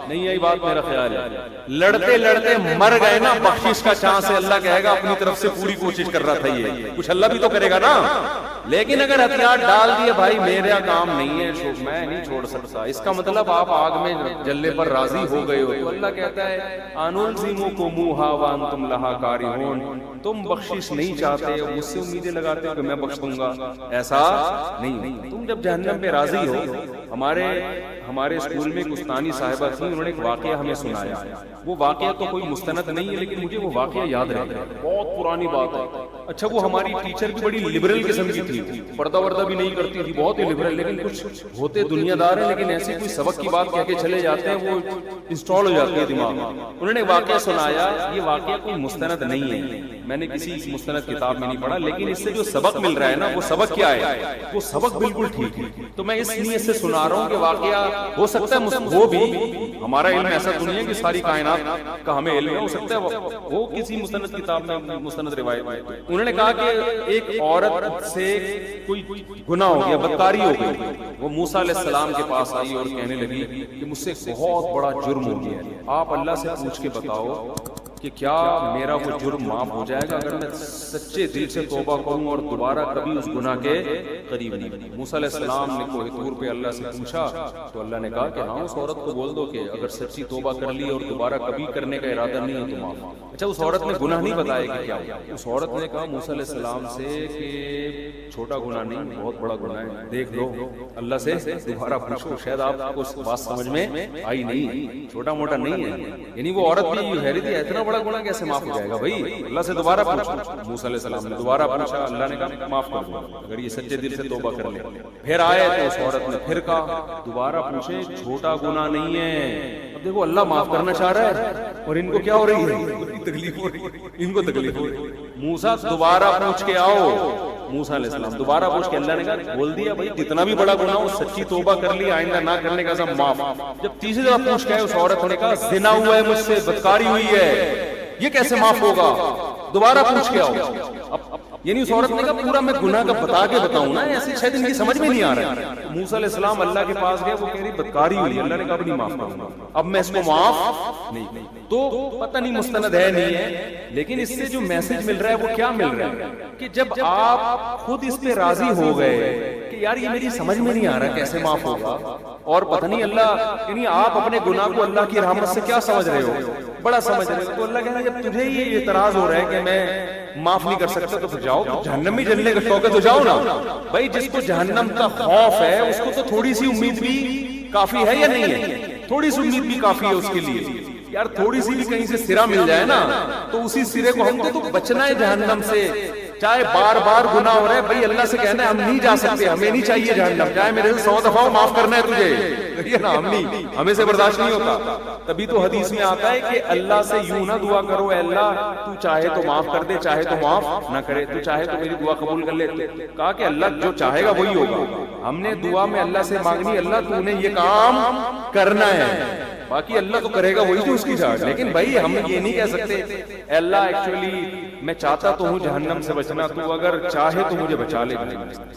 نہیں یہی بات میرا خیال ہے، لڑتے لڑتے مر گئے نا بخشش کا چانس ہے، اللہ کہے گا اپنی طرف سے پوری کوشش کر رہا تھا، یہ کچھ اللہ بھی تو کرے گا نا۔ لیکن اگر ہتھیار ڈال دیے بھائی میرا کام نہیں ہے، میں نہیں چھوڑ سکتا، اس کا مطلب آپ آگ میں جلنے پر راضی ہو گئے ہو، تو اللہ کہتا ہے انلزمکموھا وانتم لھا کارہون، تم بخشش نہیں چاہتے اور مجھ سے امیدیں لگاتے ہو کہ میں بخش دوں گا، ایسا نہیں، تم جب جہنم پہ راضی ہو۔ ہمارے اسکول میں ایک استانی صاحبہ تھی، انہوں نے ایک واقعہ ہمیں سنایا، وہ واقعہ تو کوئی مستند نہیں ہے لیکن مجھے وہ واقعہ یاد رہتا ہے، بہت پرانی بات ہے۔ اچھا وہ ہماری ٹیچر بھی بڑی لبرل قسم کی تھی، پردہ وردہ بھی نہیں کرتی تھی، بہت ہی لبرل، لیکن کچھ ہوتے دنیا دار ہیں لیکن ایسی کوئی سبق کی بات کہہ کے چلے جاتے ہیں وہ انسٹال ہو جاتی ہے دماغ میں۔ انہوں نے واقعہ سنایا، یہ واقعہ کوئی مستند نہیں ہے، میں نے کسی مستند کتاب میں نہیں پڑھا، لیکن اس سے جو سبق مل رہا ہے نا وہ سبق کیا ہے، وہ سبق بالکل ٹھیک ہے۔ تو میں اس نیت سے سنا رہا ہوں کہ واقعہ ہو سکتا ہے وہ بھی، ہمارا علم ایسا تو نہیں ہے کہ ساری کائنات کا ہمیں علم ہے، ہو سکتا ہے وہ کسی مستند کتاب میں مستند روایت ہے۔ انہوں نے کہا کہ ایک عورت سے کوئی گناہ ہو گیا، بدکاری ہو گئی، وہ موسیٰ علیہ السلام کے پاس آئی اور کہنے لگی کہ مجھ سے بہت بڑا جرم ہو گیا، آپ اللہ سے پوچھ کے بتاؤ کہ کیا میرا وہ جرم معاف ہو جائے گا اگر میں سچے دل سے توبہ کروں اور دوبارہ کبھی اس گناہ کے قریب نہیں بنوں. موسیٰ علیہ السلام نے کوہ طور پہ اللہ سے پوچھا تو اللہ نے کہا کہ ہاں اس عورت کو بول دو کہ اگر سچی توبہ کر لی اور دوبارہ کبھی کرنے کا ارادہ نہیں ہے تو معاف. اچھا اس عورت نے گناہ نہیں بتایا کہ کیا ہوا. اس عورت نے کہا موسیٰ علیہ السلام سے کہ چھوٹا گناہ نہیں بہت بڑا گناہ ہے, دیکھ لو اللہ سے دوبارہ پوچھو, شاید آپ کو اس بات سمجھ میں آئی نہیں, چھوٹا موٹا نہیں ہے. یعنی وہ عورت بھی حیرت ہے اتنا بڑا گناہ کیسے معاف ہو جائے گا بھائی, اللہ سے دوبارہ پوچھو. موسیٰ علیہ السلام نے دوبارہ پوچھا, اللہ نے کہا معاف کر دو اگر یہ سچے دل سے توبہ کر لے. پھر آئے تو اس عورت نے پھر کہا دوبارہ پوچھے چھوٹا گناہ نہیں ہے. اب دیکھو اللہ معاف کرنا چاہ رہا ہے اور ان کو کیا ہو رہی ہے, تکلیف ہو رہی ہے, ان کو تکلیف ہو رہی ہے. موسیٰ دوبارہ پوچھ کے آؤ. موسیٰ علیہ السلام دوبارہ پوچھ کے اللہ نے کہا بول دیا بھائی جتنا بھی بڑا گناہ ہو سچی توبہ کر لی آئندہ نہ کرنے کا سب معاف. جب تیسری دفعہ پوچھ کے اس عورت نے کہا زنا ہوا ہے مجھ سے, بدکاری ہوئی ہے, یہ کیسے معاف ہوگا, دوبارہ پوچھ کے آؤ. یعنی اس عورت نے کہا پورا میں گناہ کا بتا کے بتاؤں نا, ایسی شاید ان کی سمجھ میں نہیں آ رہا ہے. موسیٰ علیہ السلام اللہ کے پاس گئے, وہ کہہ رہی بدکاری ہوئی, اللہ نے کہا اب نہیں معاف کروں گا, اب میں اس کو معاف نہیں. تو پتہ نہیں مستند ہے نہیں ہے, لیکن اس سے جو میسج مل رہا ہے وہ کیا مل رہا ہے کہ جب آپ خود اس پہ راضی ہو گئے کہ یار یہ میری سمجھ میں نہیں آ رہا کیسے معاف ہوگا, اور پتہ نہیں اللہ, یعنی آپ اپنے گناہ کو اللہ کی رحمت سے کیا سمجھ رہے ہو, بڑا سمجھ رہے ہو, تو اللہ کہہ رہا ہے جب تجھے یہ اعتراض ہو رہا ہے کہ میں معاف نہیں کر سکتا تو پھر جاؤ جہنم میں جلنے کا شوق ہے تو جاؤ نا بھائی. جس کو جہنم کا خوف ہے اس کو تو تھوڑی سی امید بھی کافی ہے یا نہیں ہے, تھوڑی سی امید بھی کافی ہے اس کے لیے. یار تھوڑی سی بھی کہیں سے سرا مل جائے نا تو اسی سرے کو ہم کو تو بچنا ہے جہنم سے, چاہے بار بار گناہ ہو رہا ہے بھائی اللہ سے کہنا ہے ہم نہیں جا سکتے, ہمیں نہیں چاہیے جہنم, چاہے میرے سے 100 دفعہ معاف کرنا ہے تجھے, نا ہم نہیں, ہمیں سے برداشت نہیں ہوتا. تبھی تو حدیث میں آتا ہے کہ اللہ سے یوں نہ دعا کرو اے اللہ تو چاہے تو معاف کر دے, چاہے تو معاف نہ کرے, تو چاہے تو میری دعا قبول کر لے. کہا کہ اللہ جو چاہے گا وہی ہوگا. ہم نے دعا میں اللہ سے مانگنی اللہ تو نے یہ کام کرنا ہے, باقی اللہ تو کرے گا وہی جو اس کی چاہے. لیکن بھائی ہم یہ نہیں کہہ سکتے اے اللہ ایکچولی میں چاہتا تو ہوں جہنم سے بچنا, تو اگر چاہے تو مجھے بچا لے.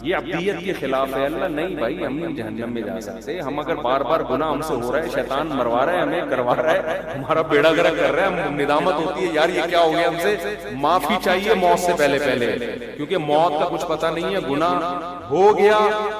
یہ عبدیت کے خلاف ہے. اللہ نہیں بھائی ہم نہیں جہنم میں جا سکتے, ہم اگر بار بار گناہ ہم سے ہو رہا ہے, شیطان مروا رہا ہے ہمیں, کروا رہا ہے, ہمارا بیڑا گرک کر رہا ہے, ہم ندامت ہوتی ہے یار یہ کیا ہو گیا ہم سے, معافی چاہیے موت سے پہلے کیونکہ موت کا کچھ پتہ نہیں ہے. گناہ ہو گیا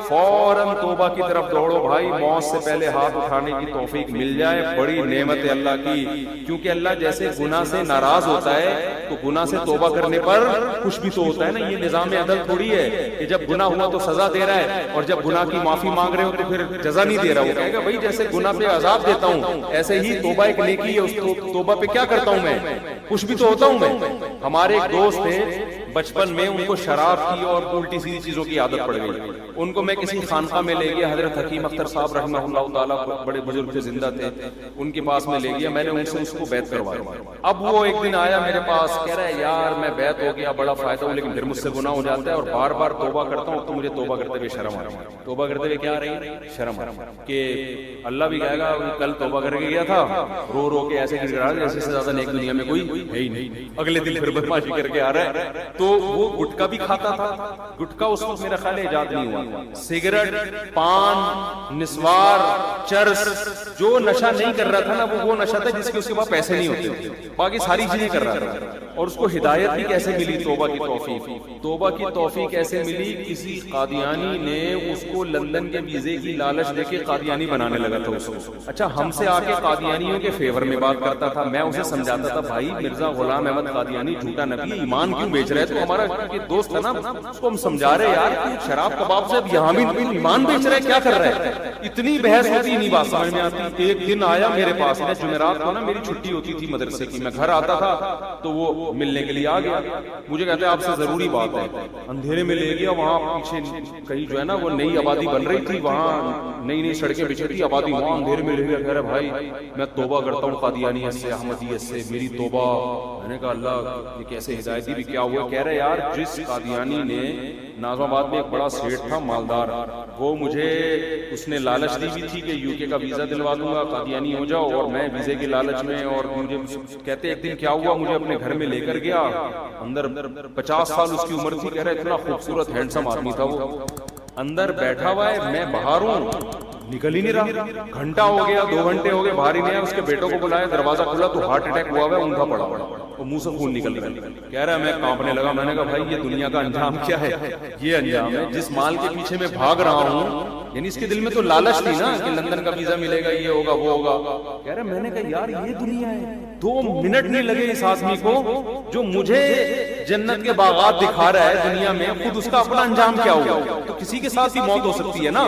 فوراً توبہ کی طرف دوڑو بھائی, موت سے پہلے ہاتھ اٹھانے کی توفیق مل جائے, بڑی نعمت ہے اللہ کی. کیونکہ اللہ جیسے گناہ سے ناراض ہوتا ہے تو گناہ سے توبہ کرنے پر خوش بھی تو ہوتا ہے نا. یہ نظام عدل تھوڑی ہے کہ جب گناہ ہوا تو سزا دے رہا ہے اور جب گناہ کی معافی مانگ رہے ہو تو پھر جزا نہیں دے رہا. وہ کہے گا بھائی جیسے گناہ پہ عذاب دیتا ہوں ایسے ہی توبہ ایک نیکی ہے, اس توبہ پہ کیا کرتا ہوں میں, خوش بھی تو ہوتا ہوں میں. ہمارے ایک دوست تھے بچپن میں, ان کو شراب کی اور الٹی سیدھی چیزوں کی عادت پڑ گئی. ان کو میں کسی خانقاہ میں لے گیا, حضرت حکیم اختر صاحب رحمہ اللہ تعالیٰ بڑے بزرگ تھے, زندہ تھے, ان کے پاس میں لے گیا. میں نے ان سے اس کو بیعت کروایا. اب وہ ایک دن آیا میرے پاس, کہہ رہا ہے یار میں بیعت ہو گیا, بڑا فائدہ ہو, لیکن پھر مجھ سے گناہ ہو جاتا ہے اور بار بار توبہ کرتا ہوں تو مجھے توبہ کرتے ہوئے شرم آ رہی ہے. توبہ کرتے ہوئے کیا آ رہی ہے, شرم آ رہی ہے کہ اللہ بھی کہے گا کل توبہ کر کے گیا تھا, رو رو کے ایسے گر رہا ہے جیسے سے زیادہ نیک دنیا میں کوئی ہے ہی نہیں. اگلے دن پھر بدماشی کر کے آ رہا ہے. تو وہ گٹکا بھی کھاتا تھا, گٹکا اس وقت میرا خیال ایجاد نہیں ہوا. سگریٹ, پان, نسوار, چرس, جو نشہ نہیں کر رہا تھا نا وہ نشہ تھا جس کے اس کے بعد پیسے نہیں ہوتے, باقی ساری چیزیں کر رہا تھا. اور اس کو ہدایت بھی کیسے ملی, توبہ کی توفیق. توبہ کی توفیق کیسے ملی, کسی قادیانی نے اس کو لندن کے ویزے کی لالچ دے کے قادیانی بنانے لگا تھا اس کو. اچھا ہم سے آ کے قادیانیوں کے فیور میں بات کرتا تھا, میں اسے سمجھاتا تھا بھائی مرزا غلام احمد قادیانی جھوٹا نبی, ایمان کیوں بیچ رہے. تو ہمارا دوست تھا نا, اس کو ہم سمجھا رہے یار شراب کباب سے یہاں بھی ایمان بیچ رہے, کیا کر رہے ہیں. اتنی بحث ہوتی, نہیں بات سمجھ میں آتی. ایک دن آیا میرے پاس, میں جمعرات کو نا میری چھٹی ہوتی تھی مدرسے کی, میں گھر آتا تھا تو وہ ملنے کے لیے آ گیا. مجھے کہتے ہیں آپ سے ضروری بات ہے. اندھیرے میں لے گیا, وہاں پیچھے کہیں جو ہے نا وہ نئی آبادی بن رہی تھی, وہاں نئی نئی سڑکیں بچھی تھی, آبادی وہاں اندھیرے میں لے گیا. کہہ رہا بھائی میں توبہ کرتا ہوں قادیانیت سے, احمدیت سے, میری توبہ. میں نے کہا اللہ یہ کیسے ہدایتی بھی کیا ہوا. کہہ رہے یار جس قادیانی نے نازم آباد میں ایک بڑا سیٹ تھا مالدار, وہ مجھے اس نے لالچ دی بھی تھی کہ یو کے کا ویزا دلوا دوں گا, قادیانی ہو جاؤ, اور میں ویزے کے لالچ میں, اور مجھے کہتے ایک دن کیا ہوا, مجھے اپنے گھر میں لے کر گیا, اندر 50 سال اس کی عمر تھی. کہہ رہے اتنا خوبصورت ہینڈسم آدمی تھا وہ, اندر بیٹھا ہوا ہے, میں باہر ہوں, نکل ہی نہیں رہا. گھنٹہ ہو گیا, 2 گھنٹے ہو گئے, باہر ہی نہیں آیا. اس کے بیٹوں کو بلایا, دروازہ کھلا تو ہارٹ اٹیک ہوا ہوا ہے, اونگا پڑا اور منہ سے خون نکل رہا ہے. کہہ رہا ہے میں کانپنے لگا. میں نے کہا بھائی یہ دنیا کا انجام کیا ہے؟ یہ انجام ہے جس مال کے پیچھے میں بھاگ رہا ہوں. یعنی اس کے دل میں تو لالچ تھی نا کہ لندن کا ویزا ملے گا, یہ ہوگا وہ ہوگا. کہہ رہا میں نے کہا یار یہ دنیا ہے. 2 منٹ نہیں لگے اس آدمی کو جو مجھے جنت کے باغات دکھا رہا ہے دنیا میں, خود اس کا اپنا انجام کیا ہوگا. تو کسی کے ساتھ ہی موت ہو سکتی ہے نا.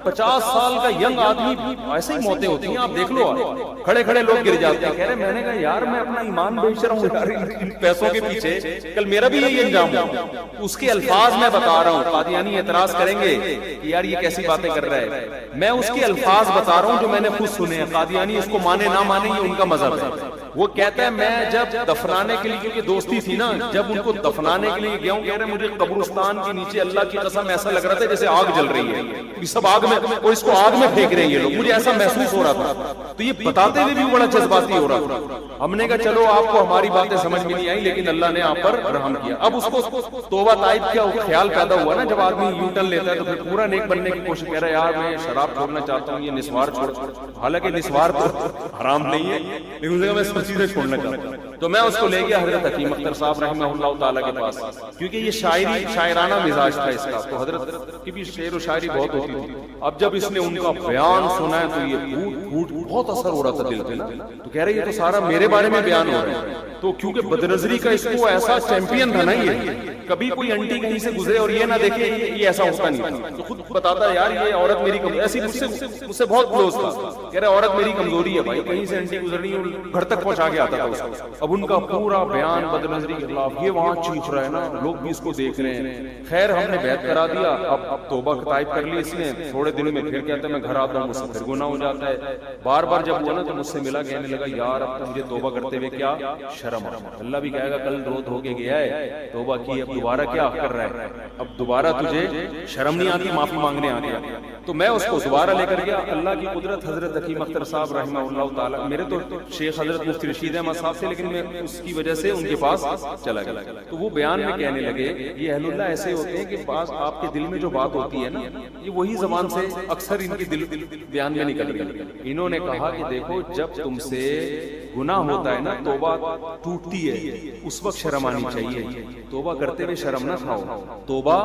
50 سال کا ینگ آدمی, ایسے ہی موتیں ہوتی ہیں, آپ دیکھ لو, کھڑے کھڑے لوگ گر جاتے ہیں. کہہ رہے میں نے کہا یار میں اپنا ایمان بیچ رہا ہوں ان پیسوں کے پیچھے, کل میرا بھی یہی انجام ہو. اس کے الفاظ میں بتا رہا ہوں. قادیانی اعتراض کریں گے کہ یار یہ کیسی باتیں کر رہا ہے. میں اس کے الفاظ بتا رہا ہوں جو میں نے خود سنے ہیں. قادیانی اس کو مانے نہ مانے یہ ان کا مذہب ہے. وہ کہتا ہے میں جب دفنانے کے لیے, کیونکہ دوستی تھی نا, جب ان کو دفنانے کے لیے گیا ہوں, کہہ رہے مجھے قبرستان کے نیچے اللہ کی قسم ایسا لگ رہا تھا جیسے آگ جل رہی ہے. یہ سب آگ میں, اور اس کو آگ میں پھینک رہے ہیں یہ لوگ. مجھے ایسا محسوس ہو رہا تھا. تو یہ بتاتے ہوئے بھی بڑا جذباتی ہو رہا تھا. ہم نے کہا چلو آپ کو ہماری باتیں سمجھ میں نہیں آئی, لیکن اللہ نے آپ پر رحم کیا. اب اس کو توبہ طائب کا خیال پیدا ہوا نا, جب آدمی یو ٹرن لیتا ہے تو پھر پورا نیک بننے کی کوشش کر رہا ہے. یار میں شراب چھوڑنا چاہتا ہوں, یہ نسوار چھوڑ, حالانکہ نسوار تو حرام نہیں ہے, لیکن میں سب چیزیں چھوڑنا چاہتا ہوں. تو میں اس کو لے گیا حضرت حکیم اختر صاحب رحمہ اللہ تعالیٰ کے پاس, کیونکہ یہ شاعرانہ مزاج تھا اس کا. تو حضرت کی بھی شعر و شاعری بہت ہوتی تھی. اب جب اس نے ان کا بیان سنا ہے تو یہ پھوٹ بہت اثر ہو رہا تھا دل پہ نا. تو کہہ رہے یہ تو سارا میرے بارے میں بیان ہو رہا ہے. تو کیونکہ بدنظری کا اس کو ایسا چیمپئن تھا نا, یہ کبھی کوئی انٹی کہیں سے گزرے اور یہ نہ دیکھے یہ ایسا ہوتا نہیں تھا. تو خود بتاتا ہے یار یہ عورت میری ایسی مجھ سے بہت کلوز تھا. کہہ رہے عورت میری کمزوری ہے بھائی, کہیں سے انٹی گزرنی اور گھر تک پہنچا کے آتا تھا اس کو. اب ان کا پورا بیان بدنظری کے خلاف, یہ وہاں چیخ رہا ہے نا, لوگ بھی اس کو دیکھ رہے ہیں. خیر ہم نے بیعت کرا دیا. اب توبہ طائب کر لی اس نے. تھوڑے دن میں پھر کہتا ہے میں گھر آتا ہوں, مجھ سے پھر گناہ ہو جاتا ہے. بار بار جب ہوا نا تو مجھ سے ملا, کہنے لگا یار اب تو مجھے توبہ کرتے ہوئے کیا شرم آ. اللہ بھی کہے گا کل روز ہو کے گیا ہے, توبہ کی, اب دوبارہ کیا کر رہا ہے, اب دوبارہ تجھے شرم نہیں آتی معافی مانگنے آ گیا. تو میں اس کو دوبارہ لے کر گیا. اللہ کی قدرت, حضرت حکیم اختر صاحب رحمہ اللہ تعالیٰ, میرے تو شیخ حضرت مفتی رشید احمد صاحب سے, لیکن میں اس کی وجہ سے ان کے پاس چلا گیا. تو وہ بیان میں کہنے لگے یہ اہل اللہ ایسے ہوتے ہیں کہ بعض آپ کے دل میں جو بات ہوتی ہے نا, یہ وہی زبان سے اکثر ان کے دل بیان میں نکل گئی. انہوں نے کہا کہ دیکھو جب تم سے گناہ ہوتا ہے نا, توبہ ٹوٹتی ہے, اس وقت شرم آنی چاہیے. توبہ کرتے ہوئے شرم نہ کھاؤ, توبہ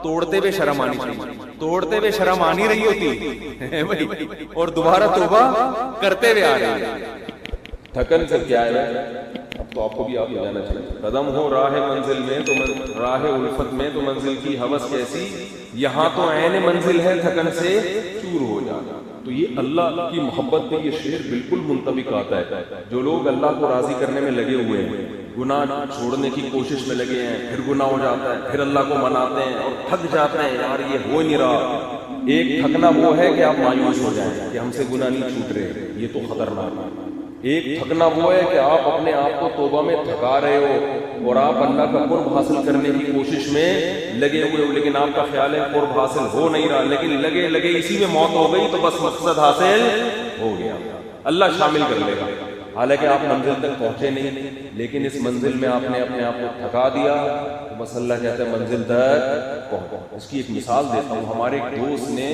توڑتے ہوئے شرم آنی چاہیے. توڑتے ہوئے شرم آ نہیں رہی ہوتی اور دوبارہ توبہ کرتے ہوئے آ رہی ہے. تھکن سے کیا ہے, اب تو آپ کو بھی آپ ہو جانا چاہیے. قدم ہو راہ منزل میں تو راہ الفت میں تو منزل کی ہوس کیسی, یہاں تو عین منزل ہے تھکن سے چور ہو جانا. تو یہ اللہ کی محبت میں یہ شعر بالکل منطبق آتا ہے. جو لوگ اللہ کو راضی کرنے میں لگے ہوئے ہیں, گناہ چھوڑنے کی کوشش میں لگے ہیں, پھر گناہ ہو جاتا ہے, پھر اللہ کو مناتے ہیں اور تھک جاتے ہیں, یار یہ ہو نہیں رہا. ایک تھکنا وہ ہے کہ آپ مایوس ہو جائیں کہ ہم سے گناہ نہیں چھوٹ رہے, یہ تو خطرناک ہے. ایک تھکنا وہ ہے کہ آپ اپنے آپ کو توبہ میں تھکا رہے ہو اور آپ اللہ کا قرب حاصل کرنے کی کوشش میں لگے ہوئے ہو, لیکن آپ کا خیال ہے قرب حاصل ہو نہیں رہا, لیکن لگے اسی میں موت ہو گئی تو بس مقصد حاصل ہو گیا, اللہ شامل کر لے گا. حالانکہ آپ منزل تک پہنچے نہیں, لیکن اس منزل میں آپ نے اپنے آپ کو تھکا دیا, تو بس اللہ کہتا ہے منزل تک پہنچو. اس کی ایک مثال دیتا ہوں. ہمارے ایک دوست نے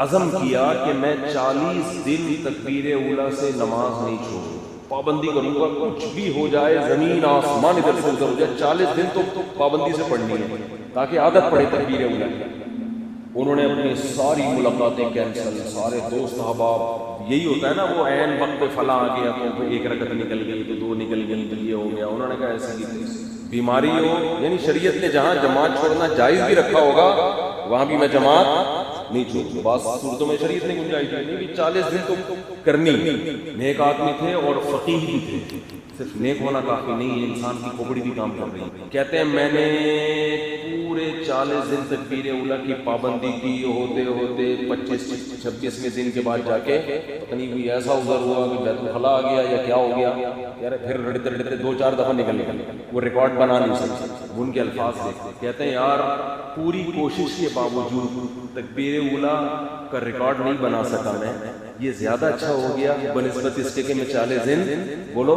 عزم کیا کہ میں 40 دن تکبیر اولیٰ سے نماز نہیں چھوڑوں, پابندی کروں گا, کچھ بھی ہو جائے, زمین آسمان ادھر سے ادھر ہو جائے, 40 دن تو پابندی سے پڑھنی ہے تاکہ عادت پڑے تکبیر اولیٰ. انہوں نے اپنی ساری ملاقاتیں کینسل, سارے دوست احباب, یہی ہوتا ہے نا وہ عین وقت پہ فلاں آ گیا تو ایک رکعت نکل گئی تو 2 نکل گئی تو یہ ہو گیا. انہوں نے کہا ایسی بیماری ہو, یعنی شریعت نے جہاں جماعت چھوڑنا جائز بھی رکھا ہوگا وہاں بھی میں جماعت نہیں چھوڑوں. بعض صورتوں میں شریعت نے گنجائش دی نہیں, 40 دن تو کرنی. نیک آدمی تھے اور فقیہ بھی تھے, صرف نیک ہونا کافی نہیں ہے, انسان کی کھوپڑی بھی کام کر رہی ہے. کہتے ہیں میں نے پورے 40 دن تکبیر اولیٰ کی پابندی کی, ہوتے ہوتے 25-26ویں دن کے بعد جا کے پتہ نہیں کوئی ایسا ازر ہوا کہ بیت الخلا آ گیا یا کیا ہو گیا, یار پھر رڑتے 2-4 دفعہ نکل گئے, وہ ریکارڈ بنا نہیں سکتے. ان کے الفاظ دیکھتے, کہتے ہیں یار پوری کوشش کے باوجود تکبیر اولیٰ کا ریکارڈ نہیں بنا سکا میں, یہ زیادہ اچھا ہو گیا بنسبت اس کے کہ میں 40 دن بولو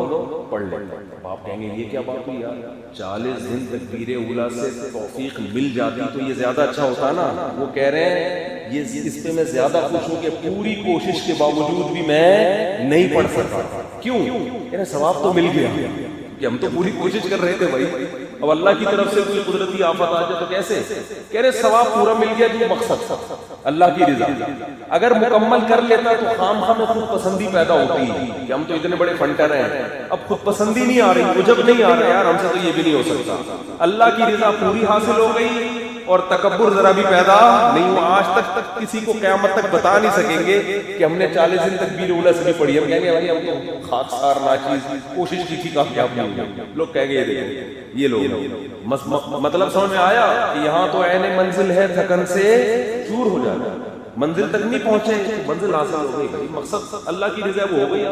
پڑھ لیں. آپ کہیں گے یہ کیا بات ہوئی یار, 40 دن تکبیر اولیٰ سے توفیق مل جاتی تو یہ زیادہ اچھا ہوتا نا. وہ کہہ رہے ہیں یہ اس پہ میں زیادہ خوش ہوں کہ پوری کوشش کے باوجود بھی میں نہیں پڑھ سکا. کیوں؟ یعنی ثواب تو مل گیا کہ ہم تو پوری کوشش کر رہے تھے بھائی, اب اللہ کی طرف سے کوئی قدرتی آفت آ جائے تو کیسے؟ کہہ رہے ثواب پورا مل گیا جو مقصد اللہ کی رضا. اگر مکمل کر لیتا تو خام میں خود پسندی پیدا ہوتی کہ ہم تو اتنے بڑے فنٹر ہیں, اب خود پسندی نہیں آ رہی, عجب نہیں آ رہا یار ہم سے تو یہ بھی نہیں ہو سکتا. اللہ کی رضا پوری حاصل ہو گئی اور تکبر ذرا بھی پیدا نہیں ہوا. آج تک کسی کو قیامت تک بتا نہیں سکیں گے کہ ہم نے 40 دن تکبیر اولا سے بھی پڑھی. ہم کہیں گے بھائی ہم تو خاکسار ناچیز کوشش کی تھی کامیاب نہیں ہوئی. لوگ کہیں گے یہ دیکھو یہ لوگ مطلب سمجھ میں آیا کہ یہاں تو عین منزل ہے تھکن سے چور ہو جانا, منزل تک نہیں پہنچے منزل حاصل ہو گئی بھائی, مقصد اللہ کی رضا وہ ہو گئی.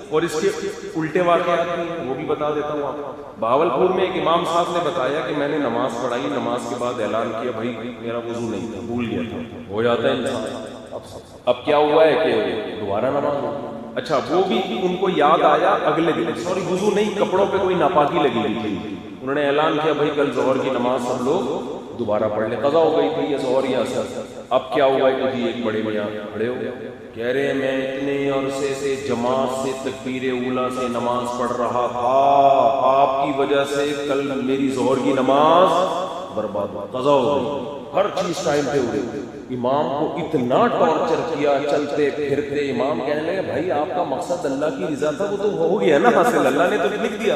اور اس کے الٹے واقعات ہیں وہ بھی بتا دیتا ہوں آپ کو. بہاولپور میں ایک امام صاحب نے بتایا کہ میں نے نماز پڑھائی, نماز کے بعد اعلان کیا بھائی میرا وضو نہیں تھا, بھول گیا تھا. ہو جاتا ہے انسان. اب کیا ہوا ہے کہ دوبارہ نماز ہو. اچھا وہ بھی ان کو یاد آیا اگلے دن, سوری وضو نہیں, کپڑوں پہ کوئی ناپاکی لگی ہوئی تھی. انہوں نے اعلان کیا بھائی کل ظہر کی نماز سب لوگ دوبارہ پڑھ لیں. قضا ہو گئی تھی یہ ظہر یا اثر. اب کیا ہوا ہے کہ جی ایک بڑے میاں کھڑے ہو گئے, کہہ رہے میں اتنے عرصے سے جماعت سے تکبیر اولا سے نماز پڑھ رہا تھا, آپ کی وجہ سے کل میری ظہر کی نماز برباد ہوا, قضا ہو گئی. ہر چیز ٹائم پہ ہو گئی. امام کو اتنا ٹارچر کیا, چلتے پھرتے امام کہنے لگے بھائی آپ کا مقصد اللہ کی رضا تھا وہ تو ہو گیا نا حاصل, اللہ نے تو لکھ دیا.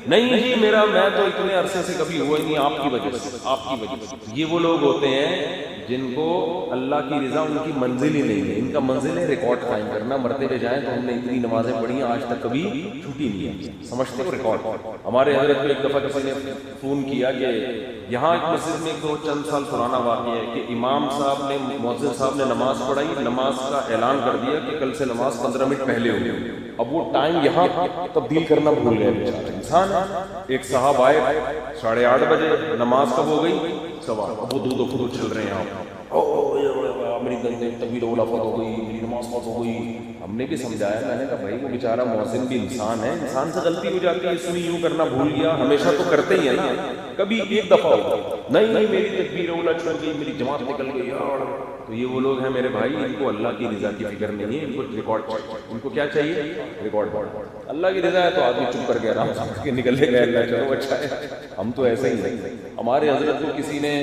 نہیں جی میرا میں تو اتنے عرصے سے کبھی ہوا ہی نہیں, آپ کی وجہ سے, آپ کی وجہ سے. یہ وہ لوگ ہوتے ہیں جن کو اللہ کی رضا ان کی منزل ہی نہیں ہے. ان کا منزل ہے ریکارڈ قائم کرنا, مرتے ہوئے جائیں تو ہم نے اتنی نمازیں پڑھی ہیں آج تک کبھی چھوٹی نہیں ہے, سمجھتے ہو ریکارڈ. ہمارے حضرت کو ایک دفعہ کسی نے فون کیا کہ یہاں ایک مسجد میں دو چند سال پرانا واقعہ ہے کہ امام صاحب نے مؤذن صاحب نے نماز پڑھائی, نماز کا اعلان کر دیا کہ کل سے نماز 15 منٹ پہلے ہوگی. اب وہ ٹائم یہاں تبدیل کرنا بھول گئے بیچارے انسان. ایک صاحب آئے 8:30 بجے, نماز کب ہو گئی 7:15. وہ دو خود چل رہے ہیں, میری تکبیر اولا فوت ہو گئی, میری نماز فوت ہو گئی. ہم نے بھی سمجھایا, میں نے کہا بھائی وہ بیچارہ مؤذن بھی انسان ہے, انسان سے غلطی ہو جاتی ہے, اس میں یوں کرنا بھول گیا, ہمیشہ تو کرتے ہی ہے نا, کبھی ایک دفعہ ہوگا. نہیں میری تکبیر اولا چھوڑ گئی, میری جماعت نکل گئی یار. تو یہ وہ لوگ ہیں میرے بھائی, ان کو اللہ کی رضا کی فکر نہیں ہے, ان کو ریکارڈ, ان کو کیا چاہیے ریکارڈ. اللہ کی رضا ہے تو آدمی چپ کر کے آرام سے نکل لے گا, اللہ چلو اچھا ہے. ہم تو ایسے ہی نہیں. ہمارے حضرت کو کسی نے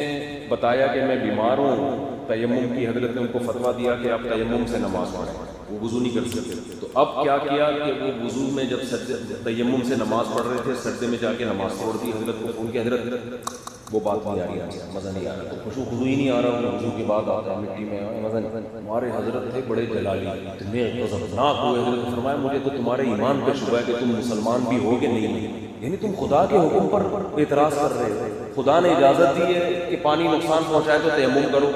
بتایا کہ میں بیمار ہوں, تیمم کی حضرت نے ان کو فتویٰ دیا کہ آپ تیمم سے نماز پڑھیں, وہ وضو نہیں کر سکتے. تو اب کیا کیا کہ وہ وضو میں جب تیمم سے نماز پڑھ رہے تھے سجدے میں جا کے نماز توڑ دی. حضرت کو ان کے حضرت وہ بات نہیں آ رہی, مزہ نہیں آ رہا, تو خوشو ہی نہیں آ رہا. وضو کے بعد آتا ہے مٹی میں مزہ نہیں. ہمارے حضرت تھے بڑے جلالی, اتنے غضبناک ہوئے. حضرت نے فرمایا مجھے تو تمہارے ایمان پہ شبہ ہے کہ تم مسلمان بھی ہو کہ نہیں, یعنی تم خدا کے حکم پر اعتراض کر رہے ہو. خدا نے اجازت دی ہے کہ پانی نقصان پہنچائے تو تیمم کرو.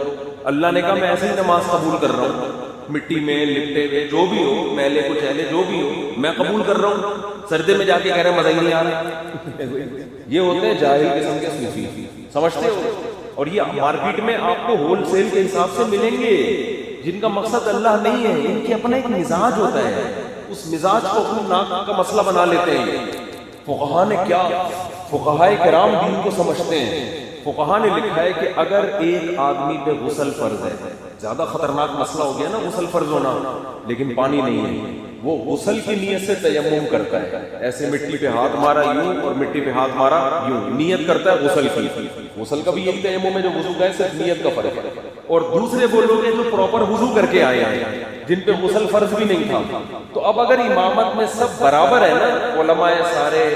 اللہ نے کہا میں ایسے ہی نماز قبول کر رہا ہوں, مٹی میں لپٹے ہوئے جو بھی ہو, میلے کو چہلے جو بھی ہو, میں قبول کر رہا ہوں. سردے میں جا کے کہہ رہے مزہ ہی نہیں آ رہا. یہ ہوتے ہیں جاہل قسم کے صوفی, سمجھتے ہو. اور یہ مارکیٹ میں آپ کو ہول سیل کے حساب سے ملیں گے جن کا مقصد اللہ نہیں ہے. ان کے اپنا ایک مزاج ہوتا ہے, اس مزاج کو اپنی ناک کا مسئلہ بنا لیتے ہیں. فقہا نے کیا, فقہائے کرام دین کو سمجھتے ہیں. فقہا نے لکھا ہے کہ اگر ایک آدمی پہ غسل فرض ہے, زیادہ خطرناک مسئلہ ہو گیا نا غسل فرض ہونا, لیکن پانی نہیں ہے, وہ غسل کی نیت سے تیمم کرتا ہے. ایسے مٹی پہ ہاتھ مارا یوں اور مٹی پہ ہاتھ مارا یوں, نیت کرتا ہے غسل کی. غسل کا بھی یہی تیمم ہے جو وضو کا ہے, صرف نیت کا فرق ہے. اور دوسرے وہ لوگ ہیں جو پراپر وضو کر کے آئے ہیں, جن پہ غسل فرض بھی نہیں تھا. تو اب اگر امامت میں سب برابر ہے نا, علماء سارے,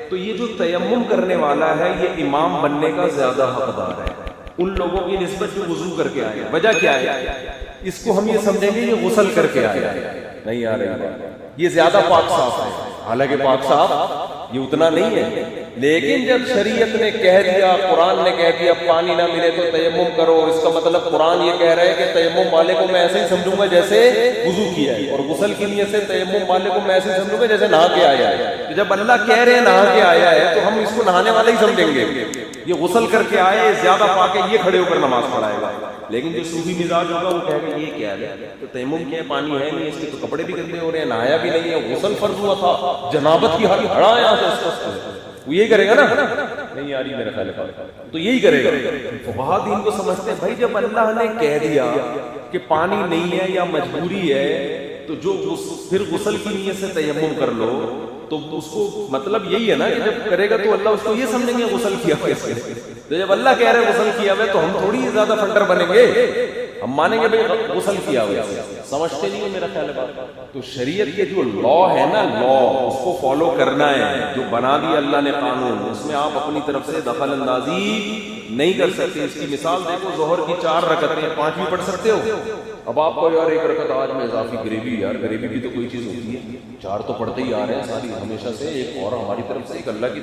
تو یہ جو تیمم کرنے والا ہے یہ امام بننے کا زیادہ حقدار ہے ان لوگوں کی نسبت جو وضو کر کے آئے. وجہ کیا ہے؟ اس کو ہم یہ سمجھیں گے یہ غسل کر کے آیا نہیں آ رہی, یہ زیادہ پاک صاف ہے. حالانکہ پاک صاف یہ اتنا نہیں ہے, لیکن جب شریعت نے کہہ دیا, قرآن نے کہہ دیا پانی نہ ملے تو تیمم کرو, اس کا مطلب قرآن یہ کہہ رہا ہے کہ تیمم والے کو میں ایسے ہی سمجھوں گا جیسے وضو کیا ہے, اور غسل کی نیت سے تیمم والے کو میں ایسے ہی سمجھوں گا جیسے نہا کے آیا ہے. جب اللہ کہہ رہے ہیں نہا کے آیا ہے تو ہم اس کو نہانے والا ہی سمجھیں گے. یہ غسل کر کے آئے, زیادہ پاک ہے, یہ کھڑے ہو کر نماز پڑھائے گا. لیکن جو صوفی مزاج ہوگا وہ کہے گا یہ کیا ہے, تو تیمم کیا ہے, پانی ہے نہیں, اس کے تو کپڑے بھی گندے ہو رہے ہیں, نہایا بھی نہیں ہے, غسل فرض ہوا تھا, جنابت کی حال کھڑا ہے, وہ یہی کرے گا نا, نہیں آ رہی میرے خیال تو یہی کرے گا. فقہا دین کو سمجھتے ہیں بھائی جب اللہ نے کہہ دیا کہ پانی نہیں ہے یا مجبوری ہے تو جو پھر غسل کی نیت سے تیمم کر لو، تو اس کو مطلب یہی ہے نا کہ جب کرے گا تو اللہ اس کو یہ سمجھیں گے غسل کیا کیسے، تو جب اللہ کہہ رہے غسل کیا ہوا ہے تو ہم تھوڑی زیادہ فنڈر بنیں گے، ہم مانیں گے بھائی غسل کیا ہوا ہے، سمجھتے نہیں ہے میرا خیال ہے بات۔ تو شریعت کے جو لا ہے نا، لا اس کو فالو کرنا ہے، جو بنا دیا اللہ نے قانون، اس میں آپ اپنی طرف سے دخل اندازی نہیں کر سکتے۔ اس کی مثال دیکھو، ظہر کی 4 رکعتیں 5 بھی پڑھ سکتے ہو، اب آپ کو یار 1 رکعت آج میں اضافی گریوی، یار گریوی بھی تو کوئی چیز ہوتی ہے، 4 تو پڑھتے ہی آ رہے ہیں ساری ہمیشہ سے، ایک اور ہماری طرف سے ایک اللہ کی،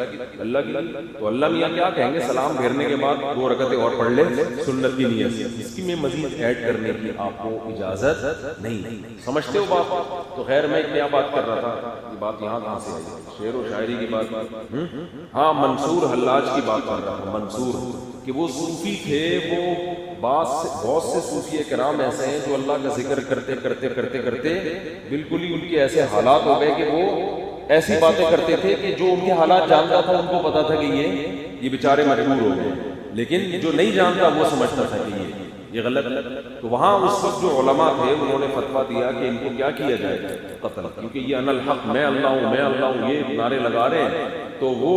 تو اللہ میاں کیا کہیں گے، سلام پھیرنے کے بعد 2 رکعتیں اور پڑھ لے سنت کی نیت سے، اس کی میں مزید ایڈ کرنے کی آپ کو اجازت نہیں۔ سمجھتے ہو بات؟ تو خیر میں کیا بات کر رہا تھا، یہ بات یہاں کہاں سے آئی، شعر و شاعری کی بات، ہاں منصور حلاج کی بات کر رہا تھا، منصور کہ وہ صوفی تھے، وہ بہت سے صوفی کرام ایسے ہیں جو اللہ کا ذکر کرتے کرتے کرتے کرتے بالکل ہی ان کے ایسے حالات ہو گئے کہ وہ ایسی باتیں کرتے تھے کہ جو ان کے حالات جانتا تھا ان کو پتا تھا کہ یہ بیچارے مجبور ہو گئے، لیکن جو نہیں جانتا وہ سمجھتا تھا کہ یہ غلط ہے۔ تو وہاں اس وقت جو علماء تھے انہوں نے فتویٰ دیا کہ ان کو کیا کیا جائے، قتل، کیونکہ یہ انا الحق، میں اللہ ہوں میں اللہ ہوں، یہ نعرے لگا رہے ہیں، تو وہ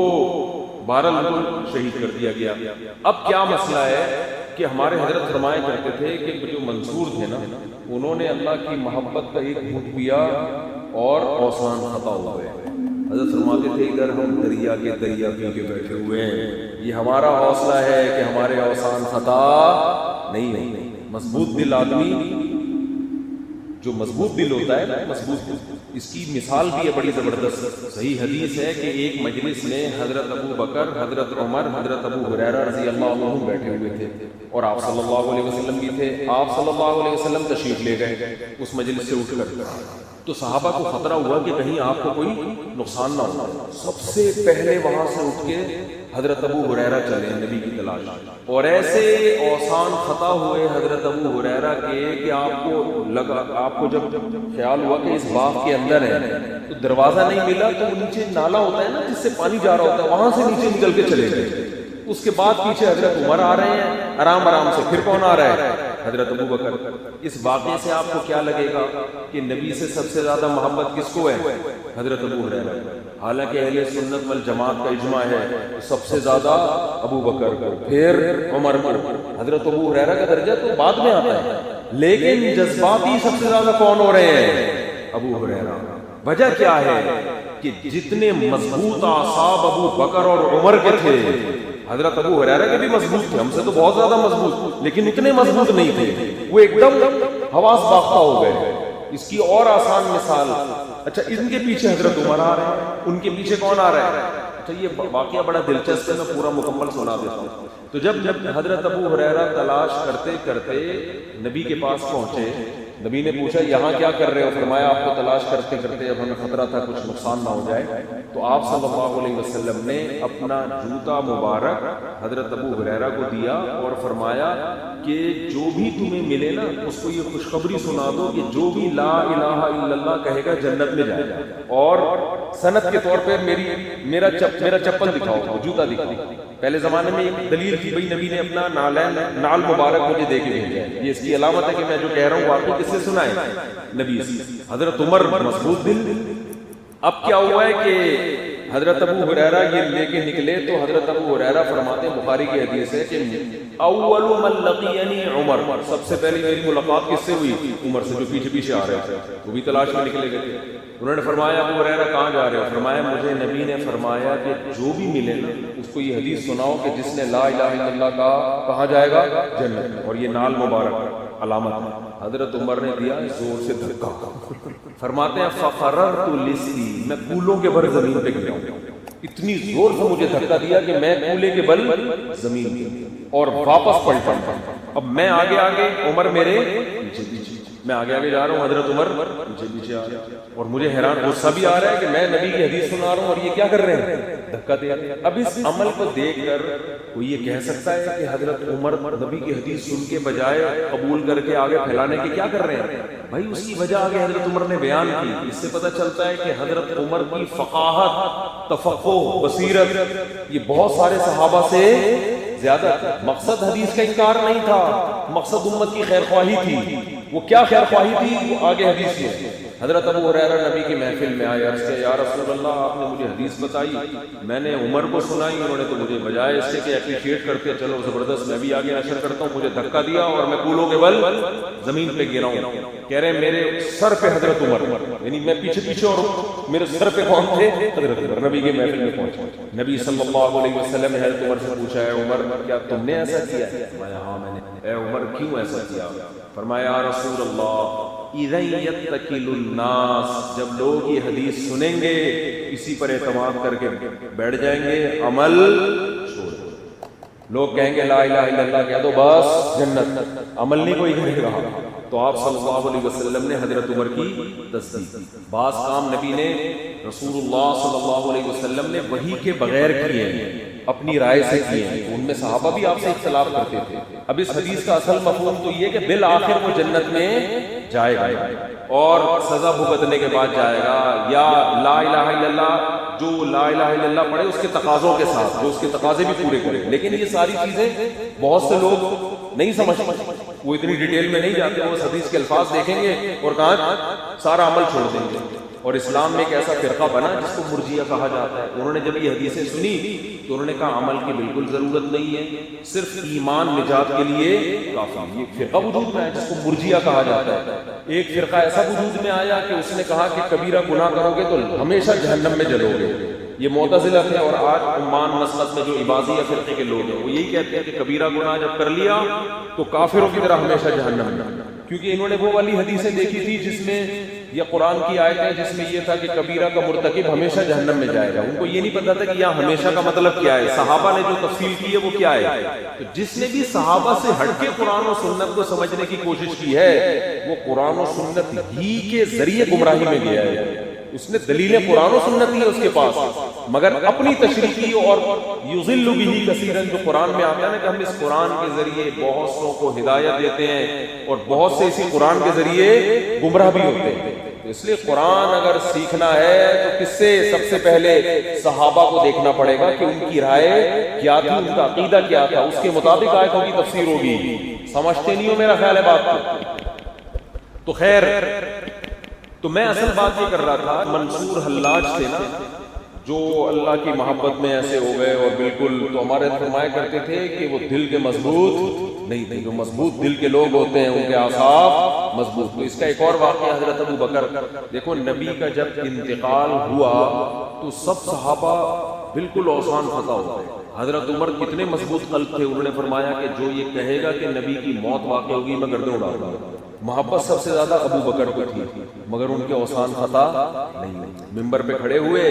بہرحال شہید کر دیا گیا۔ اب کیا مسئلہ ہے کہ ہمارے حضرت فرمایا کرتے تھے کہ جو منصور تھے نا، انہوں نے اللہ کی محبت کا ایک گھونٹ پیا اور اوسان خطا ہو گئے۔ حضرت فرماتے تھے ادھر ہم دریا کے دریا پی کے بیٹھے ہوئے ہیں، یہ ہمارا حوصلہ ہے کہ ہمارے اوسان خطا نہیں۔ مضبوط دل آدمی، جو مضبوط دل ہوتا ہے مضبوط، اس کی مثال بھی ہے بڑی زبردست۔ صحیح حدیث ہے کہ ایک مجلس میں حضرت ابو بکر، حضرت عمر، حضرت ابو ہریرہ رضی اللہ عنہ بیٹھے ہوئے تھے اور آپ صلی اللہ علیہ وسلم بھی تھے۔ آپ صلی اللہ علیہ وسلم تشریف لے گئے اس مجلس سے اٹھ کر، تو صحابہ کو خطرہ ہوا کہ کہیں آپ کو کوئی نقصان نہ ہو۔ سب سے پہلے وہاں سے اٹھ کے حضرت ابو ہریرہ چلے نبی کی تلاش، اور ایسے اوسان خطا ہوئے حضرت ابو ہریرہ کے کہ آپ کو جب خیال ہوا کہ اس باغ کے اندر ہے تو دروازہ نہیں ملا، تو نیچے نالا ہوتا ہے نا جس سے پانی جا رہا ہوتا ہے، وہاں سے نیچے نکل کے چلے گئے۔ اس کے بعد پیچھے حضرت عمر آ رہے ہیں آرام سے، پھر کون آ رہا ہے؟ حضرت ابو بکر۔ اس واقعے سے آپ کو کیا لگے گا کہ نبی سے سب سے زیادہ محبت کس کو ہے؟ حضرت ابو ہریرہ۔ حالانکہ اہل سنت والجماعت کا اجماع ہے سب سے زیادہ ابو بکر کو، پھر عمر کو۔ حضرت ابو ہریرہ کا درجہ تو بعد میں آتا ہے، لیکن جذباتی سب سے زیادہ کون ہو رہے ہیں؟ ابو ہریرہ۔ وجہ کیا ہے کہ جتنے مضبوط اعصاب ابو بکر اور عمر کے تھے، حضرت ابو ہریرہ کے بھی مضبوط تھے، ہم سے تو بہت زیادہ مضبوط، لیکن اتنے مضبوط نہیں تھے، وہ ایک دم حواس باختہ ہو گئے۔ اس کی اور آسان مثال، اچھا ان کے پیچھے حضرت عمر آ رہے ہیں، ان کے پیچھے کون آ رہا ہے؟ اچھا یہ واقعہ بڑا دلچسپ ہے، میں پورا مکمل سنا دیتا ہوں۔ تو جب حضرت ابو ہریرہ تلاش کرتے کرتے نبی کے پاس پہنچے، نبی نے پوچھا یہاں کیا کر رہے ہو؟ فرمایا آپ کو تلاش کرتے کرتے اب ہمیں خطرہ تھا کچھ نقصان نہ ہو جائے، تو آپ صلی اللہ علیہ وسلم نے اپنا جوتا مبارک حضرت ابو ہریرہ کو دیا اور فرمایا کہ جو بھی تمہیں ملے نا اس کو یہ خوشخبری سنا دو کہ جو بھی لا الہ الا اللہ کہے گا جنت میں جائے گا، اور سند کے طور پہ میرا چپل دکھاؤ، جوتا دکھاؤ۔ پہلے زمانے میں ایک دلیل تھی، بھائی نبی نے اپنا نال مبارک مجھے دے کے بھیجا ہے، یہ اس کی علامت ہے کہ میں جو کہہ رہا ہوں واقعی کس سے سنا ہے؟ نبی سے۔ حضرت عمر مضبوط دل۔ اب کیا ہوا ہے کہ حضرت ابو ہریرہ یہ لے کے نکلے، تو حضرت ابو ہریرہ فرماتے ہیں، بخاری کی حدیث ہے کہ اول من لقینی عمر، سب سے پہلی میری ملاقات کس سے ہوئی؟ عمر سے، جو پیچھے پیچھے آ رہے تھے، وہ بھی تلاش میں نکلے گئے تھے۔ انہوں نے فرمایا ابو ہریرہ کہاں جا رہے ہو؟ فرمایا مجھے نبی نے فرمایا کہ جو بھی ملے نا اس کو یہ حدیث سناؤ کہ جس نے لا الہ الا اللہ کہا کہاں جائے گا؟ جنت میں، اور یہ نال مبارک علامت۔ حضرت عمر نے دیا زور سے دھکا، فرماتے ہیں فقررت لسی، میں کولوں کے بل زمین پہ گرا ہوں، اتنی زور سے مجھے دھکا دیا کہ میں کولے کے بل زمین پہ، اور واپس پلٹا۔ اب میں آگے عمر میرے پیچھے پیچھے، میں آگے جا رہا ہوں، حضرت عمر پیچھے پیچھے آ رہے ہیں، اور مجھے حیران غصہ بھی آ رہا ہے کہ میں نبی کی حدیث سنا رہا ہوں اور یہ کیا کر رہے ہیں؟ دھکا دے رہے ہیں۔ اب اس عمل کو دیکھ کر کوئی یہ کہہ سکتا ہے کہ حضرت عمر نبی کی حدیث سن کے بجائے قبول کر کے آگے پھیلانے کے کیا کر رہے ہیں؟ بھائی اس کی وجہ آگے حضرت عمر نے بیان کی۔ اس سے پتہ چلتا ہے کہ حضرت عمر کی فقاہت، تفقہ، بصیرت یہ بہت سارے صحابہ سے زیادہ تھا۔ مقصد حدیث کا انکار نہیں تھا، مقصد امت کی خیر خواہی تھی۔ وہ کیا خیر خواہی تھی وہ آگے حدیث میں. حضرت ابو ہریرہ نبی کی محفل میں آئے، عرض کیا یا رسول اللہ آپ نے مجھے حدیث بتائی، میں نے عمر کو سنائی، انہوں نے تو مجھے بجائے اس سے کہ اپریشیٹ کرتے چلو زبردست میں بھی آگے نشر کرتا ہوں، مجھے دھکا دیا اور میں پولوں کے بل زمین پہ گرا ہوں. کہہ رہے ہیں میرے سر پہ حضرت عمر، یعنی میں پیچھے پیچھے اور میرے سر پہ کون تھے؟ حضرت عمر. نبی کے محفل میں پہنچے، نبی صلی اللہ علیہ وسلم نے حضرت عمر سے پوچھا ہے عمر کیا تم نے ایسا کیا؟ فرمایا ہاں میں نے. اے عمر کیوں ایسا کیا؟ فرمایا یا رسول اللہ اذا یتکل الناس، جب لوگ یہ حدیث سنیں گے اسی پر اعتماد کر کے بیٹھ جائیں گے، عمل چھوڑ دیں. لوگ کہیں گے لا الہ الا اللہ کہہ دو بس جنت، عمل نہیں کوئی کرے گا. تو آپ صلی اللہ علیہ وسلم نے حضرت عمر کی تصدیق کی. بعض کام نبی نے رسول اللہ صلی اللہ علیہ وسلم نے وحی کے بغیر کیے ہیں، اپنی رائے سے کیے ہیں. ان میں صحابہ بھی آپ سے اختلاف کرتے تھے. اب اس حدیث کا اصل مفہوم تو یہ کہ بالآخر وہ جنت میں جائے گا اور سزا بھگتنے کے بعد جائے گا، یا لا الہ الا اللہ جو لا الہ الا اللہ پڑھے اس کے تقاضوں کے ساتھ، جو اس کے تقاضے بھی پورے کرے. لیکن یہ ساری چیزیں بہت سے لوگ نہیں سمجھتے، وہ اتنی ڈیٹیل میں نہیں جاتے، وہ اس حدیث کے الفاظ دیکھیں گے اور کہاں سارا عمل چھوڑ دیں گے. اور اسلام میں ایک ایسا فرقہ بنا جس کو مرجئہ کہا جاتا ہے. انہوں نے جب یہ حدیثیں سنی تو انہوں نے کہا عمل کی بالکل ضرورت نہیں ہے، صرف ایمان نجات کے لیے کافی. یہ فرقہ وجود میں ہے جس کو مرجئہ کہا جاتا ہے. ایک فرقہ ایسا وجود میں آیا کہ اس نے کہا کہ کبیرہ گناہ کرو گے تو ہمیشہ جہنم میں جلو گے. یہ معتزلہ تھے، اور آج عمان مسلک میں جو عباضیہ فرقے کے لوگ ہیں وہ یہی کہتے ہیں کہ کبیرہ گناہ جب کر لیا تو کافروں کی طرح ہمیشہ جہنم میں. کیونکہ انہوں نے وہ والی حدیثیں دیکھی تھی جس میں یا قرآن کی آیتیں جس میں یہ تھا کہ کبیرہ کا مرتکب ہمیشہ جہنم میں جائے گا. ان کو یہ نہیں پتا تھا کہ یہاں ہمیشہ کا مطلب کیا ہے. صحابہ نے جو تفصیل کی ہے وہ کیا ہے. تو جس نے بھی صحابہ سے ہٹ کے قرآن و سنت کو سمجھنے کی کوشش کی ہے وہ قرآن و سنت ہی کے ذریعے گمراہی میں گیا ہے. اس نے دلیلیں قرآن و سنت ہی ہے اس کے پاس، مگر اپنی تشریحی اور یضل بہ کثیرا جو قرآن میں آتا ہے نا کہ ہم اس قرآن کے ذریعے بہت سو کو ہدایت دیتے ہیں اور بہت سے اسی قرآن کے ذریعے گمراہ بھی ہوتے ہیں. اس لیے قرآن اگر سیکھنا ہے تو کس سے؟ سب سے پہلے صحابہ کو دیکھنا پڑے گا کہ ان کی رائے کیا تھی، ان کا عقیدہ کیا تھا، اس کے مطابق آیتوں کی تفسیر ہوگی. سمجھتے نہیں ہو میرا خیال ہے بات کو. تو خیر، تو میں اصل بات یہ کر رہا تھا، منصور حلاج تھے نا جو اللہ کی محبت میں ایسے ہو گئے اور بالکل، تو ہمارے فرمایا کرتے تھے کہ وہ دل کے مضبوط نہیں تھے. جو مضبوط دل کے لوگ ہوتے ہیں ان کے اعصاب مضبوط. تو اس کا ایک اور واقعہ حضرت ابو بکر، دیکھو نبی کا جب انتقال ہوا تو سب صحابہ بالکل اوسان خطا ہو گئے. حضرت عمر کتنے مضبوط قلب تھے، انہوں نے فرمایا کہ جو یہ کہے گا کہ نبی کی موت واقع ہوگی میں گردن اڑا دوں گا. محبت سب سے زیادہ ابو بکر کو تھی، مگر ان کے اوسان خطا نہیں. منبر پہ کھڑے ہوئے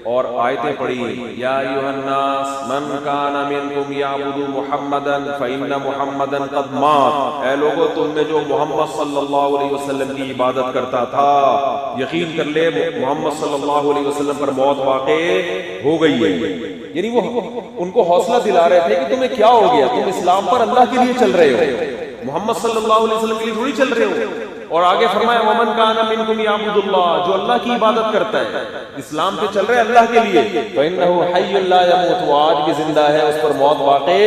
اور آیتیں پڑھی، یا ایھا الناس من کان منکم یعبد محمدا فإن محمدا قد مات. اے لوگو تم میں جو محمد صلی اللہ علیہ وسلم کی عبادت کرتا تھا یقین کر لے محمد صلی اللہ علیہ وسلم پر موت واقع ہو گئی ہے. یعنی وہ ان کو حوصلہ دلا رہے تھے کہ تمہیں کیا ہو گیا، تم اسلام پر اللہ کے لیے چل رہے ہو، محمد صلی اللہ علیہ وسلم کے لیے تھوڑی چل رہے ہو. اور آگے فرمایا ومن کان منکم یعبد اللہ، جو اللہ کی عبادت کرتا ہے اسلام پہ چل رہے ہیں اللہ کے لیے، فإنہ حی لا یموت، وہ آج بھی زندہ ہے، اس پر موت واقع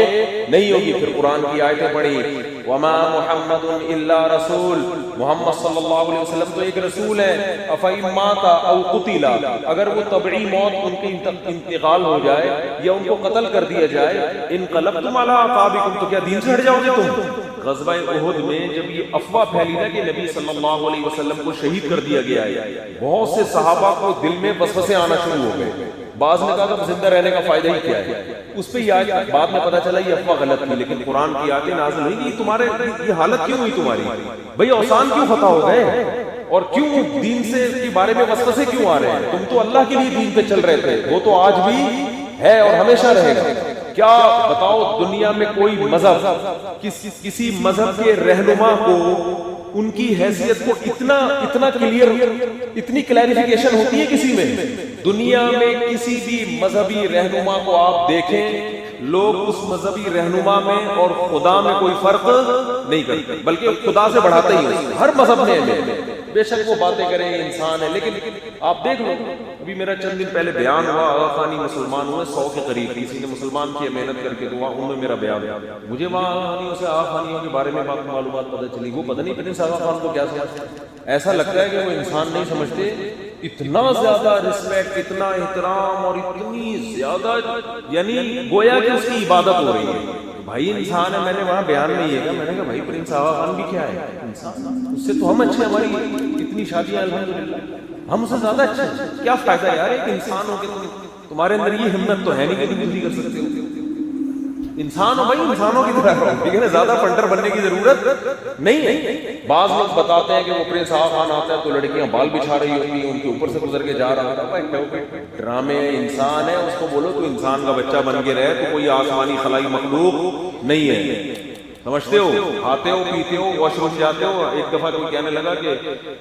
نہیں ہوگی. پھر قرآن کی آیتیں پڑھی، وما محمد الا رسول، محمد صلی اللہ علیہ وسلم تو ایک رسول ہے. افإن مات او قتل، اگر وہ طبعی موت ان کے انتقال ہو جائے یا ان کو قتل کر دیا جائے، انقلبتم علی اعقابکم، تو کیا دین سے ہٹ جاؤ گے تم. غزوہ احد میں جب یہ افواہ پھیلی نا کہ نبی صلی اللہ علیہ وسلم کو شہید کر دیا گیا ہے، بہت سے صحابہ کو دل میں وسوسے آنا شروع ہو گئے. بعض نے کہا کہ زندہ رہنے کا فائدہ ہی کیا ہے. اس پہ یہ بعد میں پتا چلا یہ افواہ غلط تھی، لیکن قرآن کی آیتیں نازل ہوئی کہ تمہارے یہ حالت کیوں ہوئی تمہاری، بھئی اوثان کیوں فتح ہو گئے اور کیوں دین سے کے بارے میں وسوسے کیوں آ رہے ہیں. تم تو اللہ کے لیے دین پہ چل رہے تھے، وہ تو آج بھی ہے اور ہمیشہ رہے گا. کیا بتاؤ دنیا میں کوئی مذہب کسی مذہب کے رہنما کو ان کی حیثیت کو اتنا کلیئر، اتنی کلیریفیکیشن ہوتی ہے کسی میں؟ دنیا میں کسی بھی مذہبی رہنما کو آپ دیکھیں، لوگ اس مذہبی رہنما میں اور خدا میں کوئی فرق نہیں کرتے، بلکہ خدا سے بڑھاتے ہی ہیں. ہر مذہب نے بے شک وہ باتیں کریں انسان ہے، لیکن آپ دیکھ لو ابھی میرا چند دن پہلے بیان ہوا، آغا خانی مسلمان ہوئے 100 کے قریب، کسی نے مسلمان کیے محنت کر کے، تو وہاں ان میں میرا بیان، مجھے وہاں آغا خانیوں سے آغا خانیوں کے بارے میں معلومات پتہ چلی، وہ پتہ نہیں پرنس آغا خان کو کیا سمجھتے، ایسا لگتا ہے کہ وہ انسان نہیں سمجھتے، اتنا زیادہ رسپیکٹ، اتنا احترام اور اتنی زیادہ، یعنی گویا کہ اس کی عبادت ہو رہی ہے، بھائی انسان ہے۔ میں نے وہاں بیان میں یہ کہا، میں نے کہا بھائی پرنس آغا خان بھی کیا ہے انسان، اس سے تو ہم اچھے، ہماری اتنی شادیاں الحمدللہ، ہم اس سے زیادہ اچھے ہیں، کیا فائدہ یار ایک انسان ہو کے تمہارے اندر یہ ہمت تو ہے نہیں کہ تم کچھ بھی کر سکتے ہو، انسان ہو بھائی، انسانوں کی طرح رہو، ٹھیک ہے نا، زیادہ فنٹر بننے کی ضرورت نہیں ہے۔ بعض لوگ بتاتے ہیں کہ وہ پرنس آغا خان آتا ہے تو لڑکیاں بال بچھا رہی ہوتی ہیں، ان کے اوپر سے گزر کے جا رہا ہوتا ہے، ڈرامے، انسان ہے، اس کو بولو تو انسان کا بچہ بن کے رہے، تو کوئی آسمانی خلائی مخلوق نہیں ہے، سمجھتے ہو، کھاتے ہو، پیتے ہو، واش روم جاتے ہو۔ ایک دفعہ کوئی کہنے لگا کہ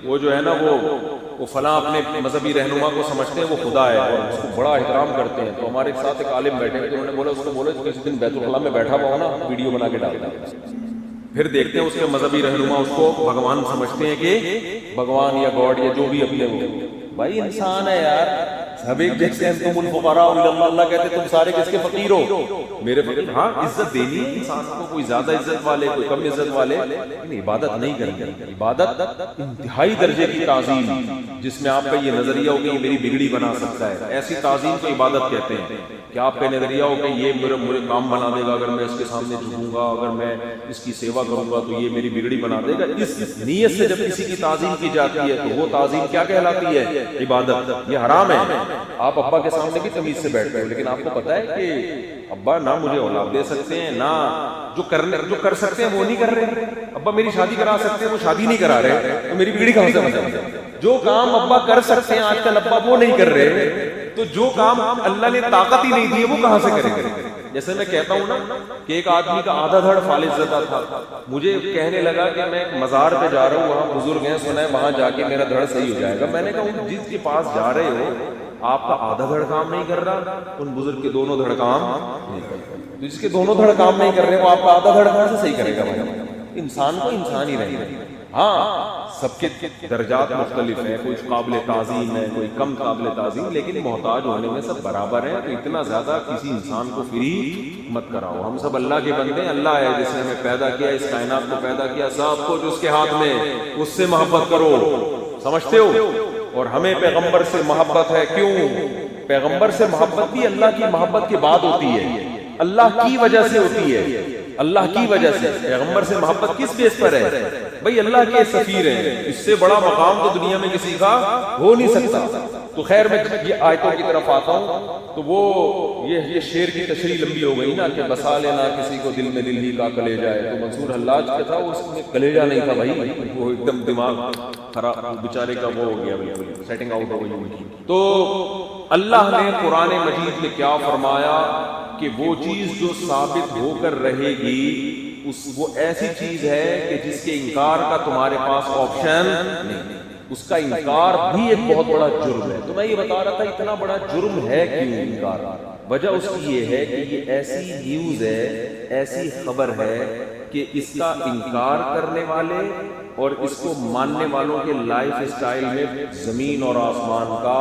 وہ جو ہے نا وہ فلاں اپنے مذہبی رہنما کو سمجھتے ہیں وہ خدا ہے اور اس کو بڑا احترام کرتے ہیں، تو ہمارے ساتھ ایک عالم بیٹھے تو انہوں نے بولا، اس کو بولو کسی دن بیت الخلا میں بیٹھا ہوا نا، ویڈیو بنا کے ڈالتا ہے، پھر دیکھتے ہیں اس کے مذہبی رہنما اس کو بھگوان سمجھتے ہیں کہ بھگوان یا گاڈ یا جو بھی اپنے وہ، بھائی انسان ہے یار، سب ایک جیسے ہیں، تم الفقراء الی اللہ، اللہ کہتے تم سارے کس کے فقیر ہو، میرے فقیر، ہاں عزت دینی ہے انسان کو، کوئی زیادہ عزت والے کوئی کم عزت والے، لیکن عبادت نہیں کرنی، عبادت انتہائی درجے کی تعظیم جس میں آپ کا یہ نظریہ ہو کہ یہ میری بگڑی بنا سکتا ہے، ایسی تعظیم کو عبادت کہتے ہیں کہ آپ کا نظریہ ہو کہ یہ میرے کام بنا دے گا، اگر میں اس کے سامنے جھکوں گا، اگر میں اس کی سیوا کروں گا تو یہ میری بگڑی بنا دے گا، اس نیت سے جب کسی کی تعظیم کی جاتی ہے تو وہ تعظیم کیا کہلاتی ہے؟ عبادت۔ یہ حرام ہے، آپ ابا کے سامنے بھی تمیز سے بیٹھتے ہو، لیکن آپ کو پتا ہے کہ ابا نہ مجھے اولاد دے سکتے ہیں، نہ جو کر سکتے ہیں وہ نہیں کر رہے، ابا میری شادی کرا سکتے ہیں وہ شادی نہیں کرا رہے، تو میری بگڑی کہاں سے بن جائے؟ جو کام ابا کر سکتے ہیں آج کل ابا وہ نہیں کر رہے، تو جو کام اللہ نے طاقت ہی نہیں دی ہے وہ کہاں سے کریں گے؟ جیسے میں کہتا ہوں نا کہ ایک آدمی کا آدھا دھڑ فالج زدہ تھا، مجھے کہنے لگا کہ میں مزار پہ جا رہا ہوں، وہاں بزرگ ہیں، سنا ہے وہاں جا کے میرا دھڑ صحیح ہو جائے گا۔ میں نے کہا جس کے پاس جا رہے ہو آپ کا آدھا دھڑ کام نہیں کر رہا، ان بزرگ کے دونوں دھڑ کام نہیں کر رہے، جس کے دونوں دھڑ کام نہیں کر رہے وہ آپ کا آدھا دھڑ کہاں سے صحیح کرے گا؟ انسان کو انسان ہی رہے گا، ہاں سب کے درجات مختلف ہیں، کوئی قابل تعظیم ہے، کوئی کم قابل تعظیم، لیکن محتاج ہونے میں سب برابر ہیں، تو اتنا زیادہ کسی انسان کو فری مت کراؤ۔ ہم سب اللہ کے بندے ہیں، اللہ ہے جس نے ہمیں پیدا کیا، اس کائنات کو پیدا کیا، سب کچھ اس کے ہاتھ میں، اس سے محبت کرو، سمجھتے ہو؟ اور ہمیں پیغمبر سے محبت ہے، کیوں؟ پیغمبر سے محبت بھی اللہ کی محبت کے بعد ہوتی ہے، اللہ کی وجہ سے ہوتی ہے، اللہ کی وجہ سے۔ پیغمبر سے محبت کس بیس پر ہے؟ بھئی اللہ کے سفیر ہیں، اس سے بڑا مقام تو دنیا میں کسی کا ہو نہیں سکتا۔ تو خیر میں یہ آیتوں کی طرف آتا ہوں، تو وہ یہ شعر کی تشریح لمبی ہو گئی نا کہ بسا لینا کسی کو دل میں دل ہی کا کلیجہ ہے، تو منصور حلاج کا تھا، اس میں کلیجہ نہیں تھا بھائی، وہ ایک دم دماغ خراب، بیچارے کا وہ ہو گیا، سیٹنگ آؤٹ ہو گئی۔ تو اللہ نے قرآن مجید میں کیا فرمایا کہ وہ چیز جو ثابت ہو کر رہے گی وہ ایسی چیز ہے کہ جس کے انکار کا تمہارے پاس آپشن نہیں، اس کا انکار بھی ایک بہت بڑا جرم ہے۔ تو میں یہ بتا رہا تھا اتنا بڑا جرم ہے کیوں انکار؟ وجہ اس کی یہ ہے کہ یہ ایسی نیوز ہے، ایسی خبر ہے کہ اس کا انکار کرنے والے اور اس کو ماننے والوں کے لائف اسٹائل میں زمین اور آسمان کا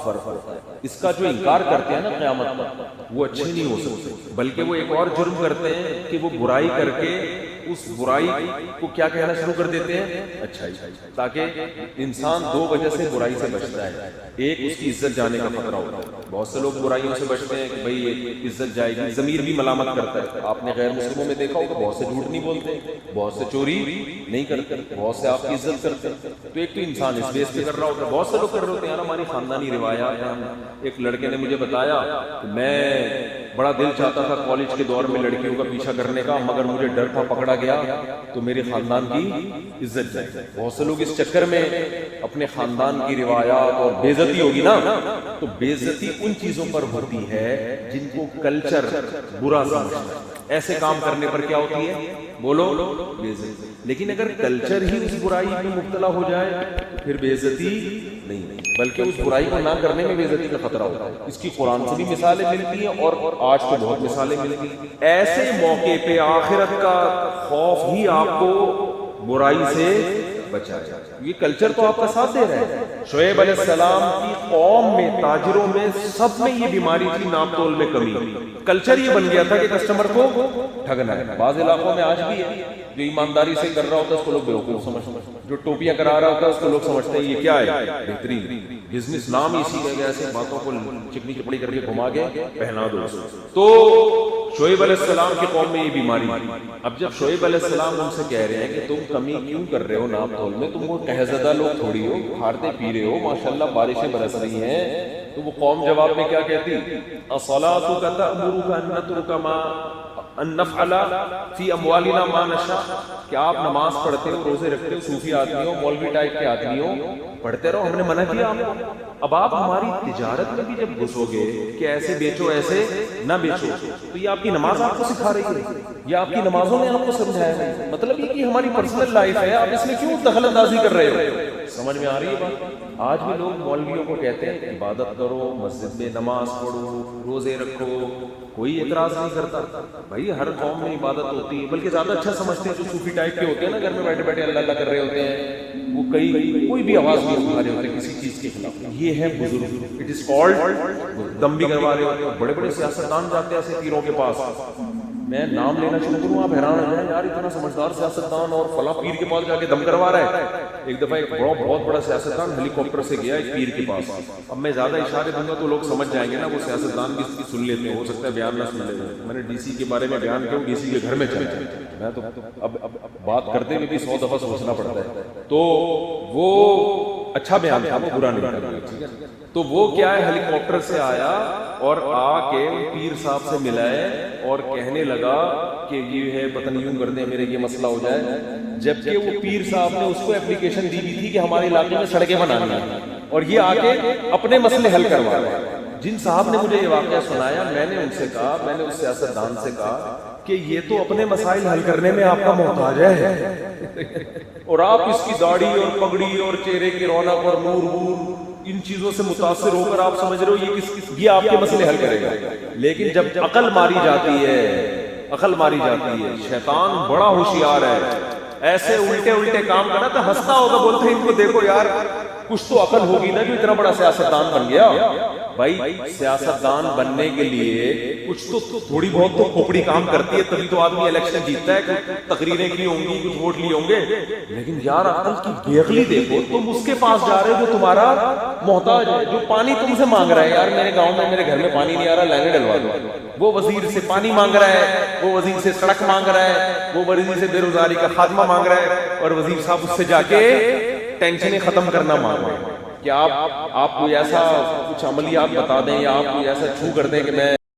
فرق ہوتا ہے۔ اس کا جو انکار کرتے ہیں نا قیامت پر، وہ اچھے نہیں ہو سکتے، بلکہ وہ ایک اور جرم کرتے ہیں کہ وہ برائی کر کے اس برائی کو کیا کہنا شروع کر دیتے ہیں؟ اچھائی، تاکہ انسان دو وجہ سے برائی سے بچتا ہے۔ ایک اس کی عزت جانے کا خطرہ ہوتا ہے، بہت سے لوگ برائیوں سے بچتے ہیں کہ بھئی عزت جائے گی، ضمیر بھی ملامت کرتا ہے۔ آپ نے غیر مسلموں میں دیکھا ہوگا بہت سے جھوٹ نہیں بولتے، بہت سے چوری نہیں کرتے، بہت سے آپ کی عزت کرتے ہیں، تو ایک تو انسان اس بیس پہ کر رہا ہوتا ہے۔ بہت سے لوگ کر رہے ہوتے ہیں، ہماری خاندانی روایات ہیں۔ ایک لڑکے نے مجھے بتایا کہ میں بڑا دل چاہتا تھا کالج کے دور میں لڑکیوں کا پیچھا کرنے کا، مگر مجھے ڈر تھا پکڑا گیا تو میرے خاندان کی عزت جائے۔ بہت سے لوگ اس چکر میں اپنے خاندان کی روایات، اور بے عزتی ہوگی نا، تو بے عزتی ان چیزوں پر ہوتی ہے جن کو کلچر برا سمجھتا ہے۔ ایسے کام کرنے پر کیا ہوتی ہے؟ بولو بے عزتی۔ لیکن اگر کلچر ہی اس برائی میں مبتلا ہو جائے تو پھر بے عزتی نہیں، بلکہ اس برائی کو نہ کرنے میں بے عزتی کا خطرہ ہوتا ہے۔ اس کی قرآن سے بھی مثالیں ملتی ہیں اور آج تو بہت مثالیں ملتی ہیں۔ ایسے موقع پہ آخرت کا خوف ہی آپ کو برائی سے بچایا. یہ کلچر تو آپ کا ساتھ دے رہا ہے. شعیب علیہ السلام کی قوم میں، تاجروں میں، سب میں یہ بیماری تھی، ناپ تول میں کمی. کلچر یہ بن گیا تھا کہ کسٹمر کو ٹھگنا ہے. بعض علاقوں میں آج بھی ہے، جو ایمانداری سے کر رہا ہوتا ہے اس کو لوگ بیوقوف سمجھتے ہیں، جو ٹوپیاں کرا رہا ہوتا ہے اس کو لوگ سمجھتے ہیں یہ کیا ہے، بہترین بزنس. نام اسی کا ایسے باتوں کو چکنی چپڑی کر کے گھما کے پہنا دو. تو شعیب علیہ السلام کی قوم میں یہ بیماری. اب جب شعیب علیہ السلام ان سے کہہ رہے ہیں کہ تم کمی کیوں کر رہے ہو ناپ تول میں، تم وہ قہزدہ لوگ تھوڑی ہو، کھاتے پی رہے ہو، ماشاءاللہ بارشیں برس رہی ہیں. تو وہ قوم جواب میں کیا کہتی، الصلاۃ تأمرک ان نترک ما ان نفعل فی اموالنا ما نشاء، کہ آپ نماز پڑھتے ہو، روزے رکھتے ہو، صوفی آدمی ہو، مولوی ٹائپ کے آدمی ہو، پڑھتے رہو، ہم نے منع کیا آپ کو. اب آپ ہماری تجارت میں بھی جب گھسو گے کہ ایسے بیچو ایسے نہ بیچو، تو یہ آپ کی نماز آپ کو سکھا رہی ہے، یہ آپ کی نمازوں نے آپ کو سمجھایا ہے. مطلب یہ کہ ہماری پرسنل لائف ہے، آپ اس میں کیوں دخل اندازی کر رہے ہو؟ سمجھ میں آ رہی ہے بات؟ آج بھی لوگ مولویوں کو کہتے ہیں عبادت کرو، مسجد میں نماز پڑھو، روزے رکھو، کوئی اعتراض نہیں کرتا. بھائی ہر قوم میں عبادت ہوتی ہے، بلکہ زیادہ اچھا سمجھتے ہیں جو صوفی ٹائپ کے ہوتے ہیں نا، گھر میں بیٹھے بیٹھے اللہ اللہ کر رہے ہوتے ہیں، وہ کوئی بھی آواز نہیں اٹھا رہے ہوتے کسی چیز کے خلاف. یہ ہے بزرگ، اٹ از کالڈ. دم بھی کروا رہے ہوتے ہیں. بڑے بڑے سیاستدان جاتے ہیں ایسے پیروں کے پاس، میں نام لینا شروع کروں آپ حیران ہو جائیں، یار اتنا سمجھدار سیاستدان اور فلاں پیر کے پاس جا کے دم کروا رہا ہے. ایک دفعہ ایک بہت بڑا سیاستدان ہیلی کاپٹر سے گیا ایک پیر کے پاس. اب میں زیادہ اشارے دوں گا تو لوگ سمجھ جائیں گے نا، وہ سیاستدان بھی سن لیتے ہیں، ہو سکتا ہے بیان نہ سن لے. میں نے ڈی سی کے بارے میں بیان کیا، ڈی سی کے گھر میں چلا جائے، میں تو اب بات کرتے ہوئے بھی 100 دفعہ سوچنا پڑتا ہے. تو وہ اچھا بیان تھا، وہ برا نہیں تھا، ٹھیک ہے. تو وہ کیا ہے، ہیلی کاپٹر سے آیا اور آ کے پیر صاحب سے ملائے اور کہنے لگا کہ یہ ہے پتہ نہیں یوں کر دیں میرے یہ مسئلہ ہو جائے. جبکہ وہ پیر صاحب نے اس کو اپلیکیشن دی بھی تھی کہ ہمارے علاقے میں سڑکیں بنانی ہیں، اور یہ آ کے اپنے مسئلے حل کروا رہے ہیں. جن صاحب نے مجھے یہ واقعہ سنایا، میں نے ان سے کہا، میں نے اس سیاستدان سے کہا کہ یہ تو اپنے مسائل حل کرنے میں آپ کا محتاج ہے، اور آپ اس کی داڑھی اور پگڑی اور چہرے کی رونق اور نور وور ان چیزوں سے متاثر ہو کر آپ سمجھ رہے ہو یہ آپ کے مسئلے حل کرے گا. لیکن جب عقل ماری جاتی ہے، عقل ماری جاتی ہے، شیطان بڑا ہوشیار ہے، ایسے الٹے الٹے کام کرنا تو ہنستا ہوگا، بولتے ہیں ان کو دیکھو یار کچھ تو عقل ہوگی نا جو اتنا بڑا سیاستدان بن گیا. بھائی سیاستدان بننے کے لیے کچھ تو تھوڑی بہت تو کھوپڑی کام کرتی ہے، تبھی تو آدمی الیکشن جیتتا ہے. تقریریں کی ہوں گی، کچھ ووٹ لیے ہوں گے، لیکن یار عقل کی بے عقلی دیکھو. تم اس کے پاس جا رہے ہو جو تمہارا محتاج ہے، جو پانی تم سے مانگ رہا ہے، یار میرے گاؤں میں میرے گھر میں پانی نہیں آ رہا، لائنیں ڈلوا دو. وہ وزیر سے پانی مانگ رہا ہے، وہ وزیر سے سڑک مانگ رہا ہے، وہ وزیر سے بے روزگاری کا خاتمہ مانگ رہا ہے، اور وزیر صاحب اس سے جا کے ٹینشنیں ختم کرنا مانگ رہے ہیں. کہ آپ کوئی ایسا کچھ عملیات بتا دیں یا آپ کوئی ایسا چھو کر دیں کہ میں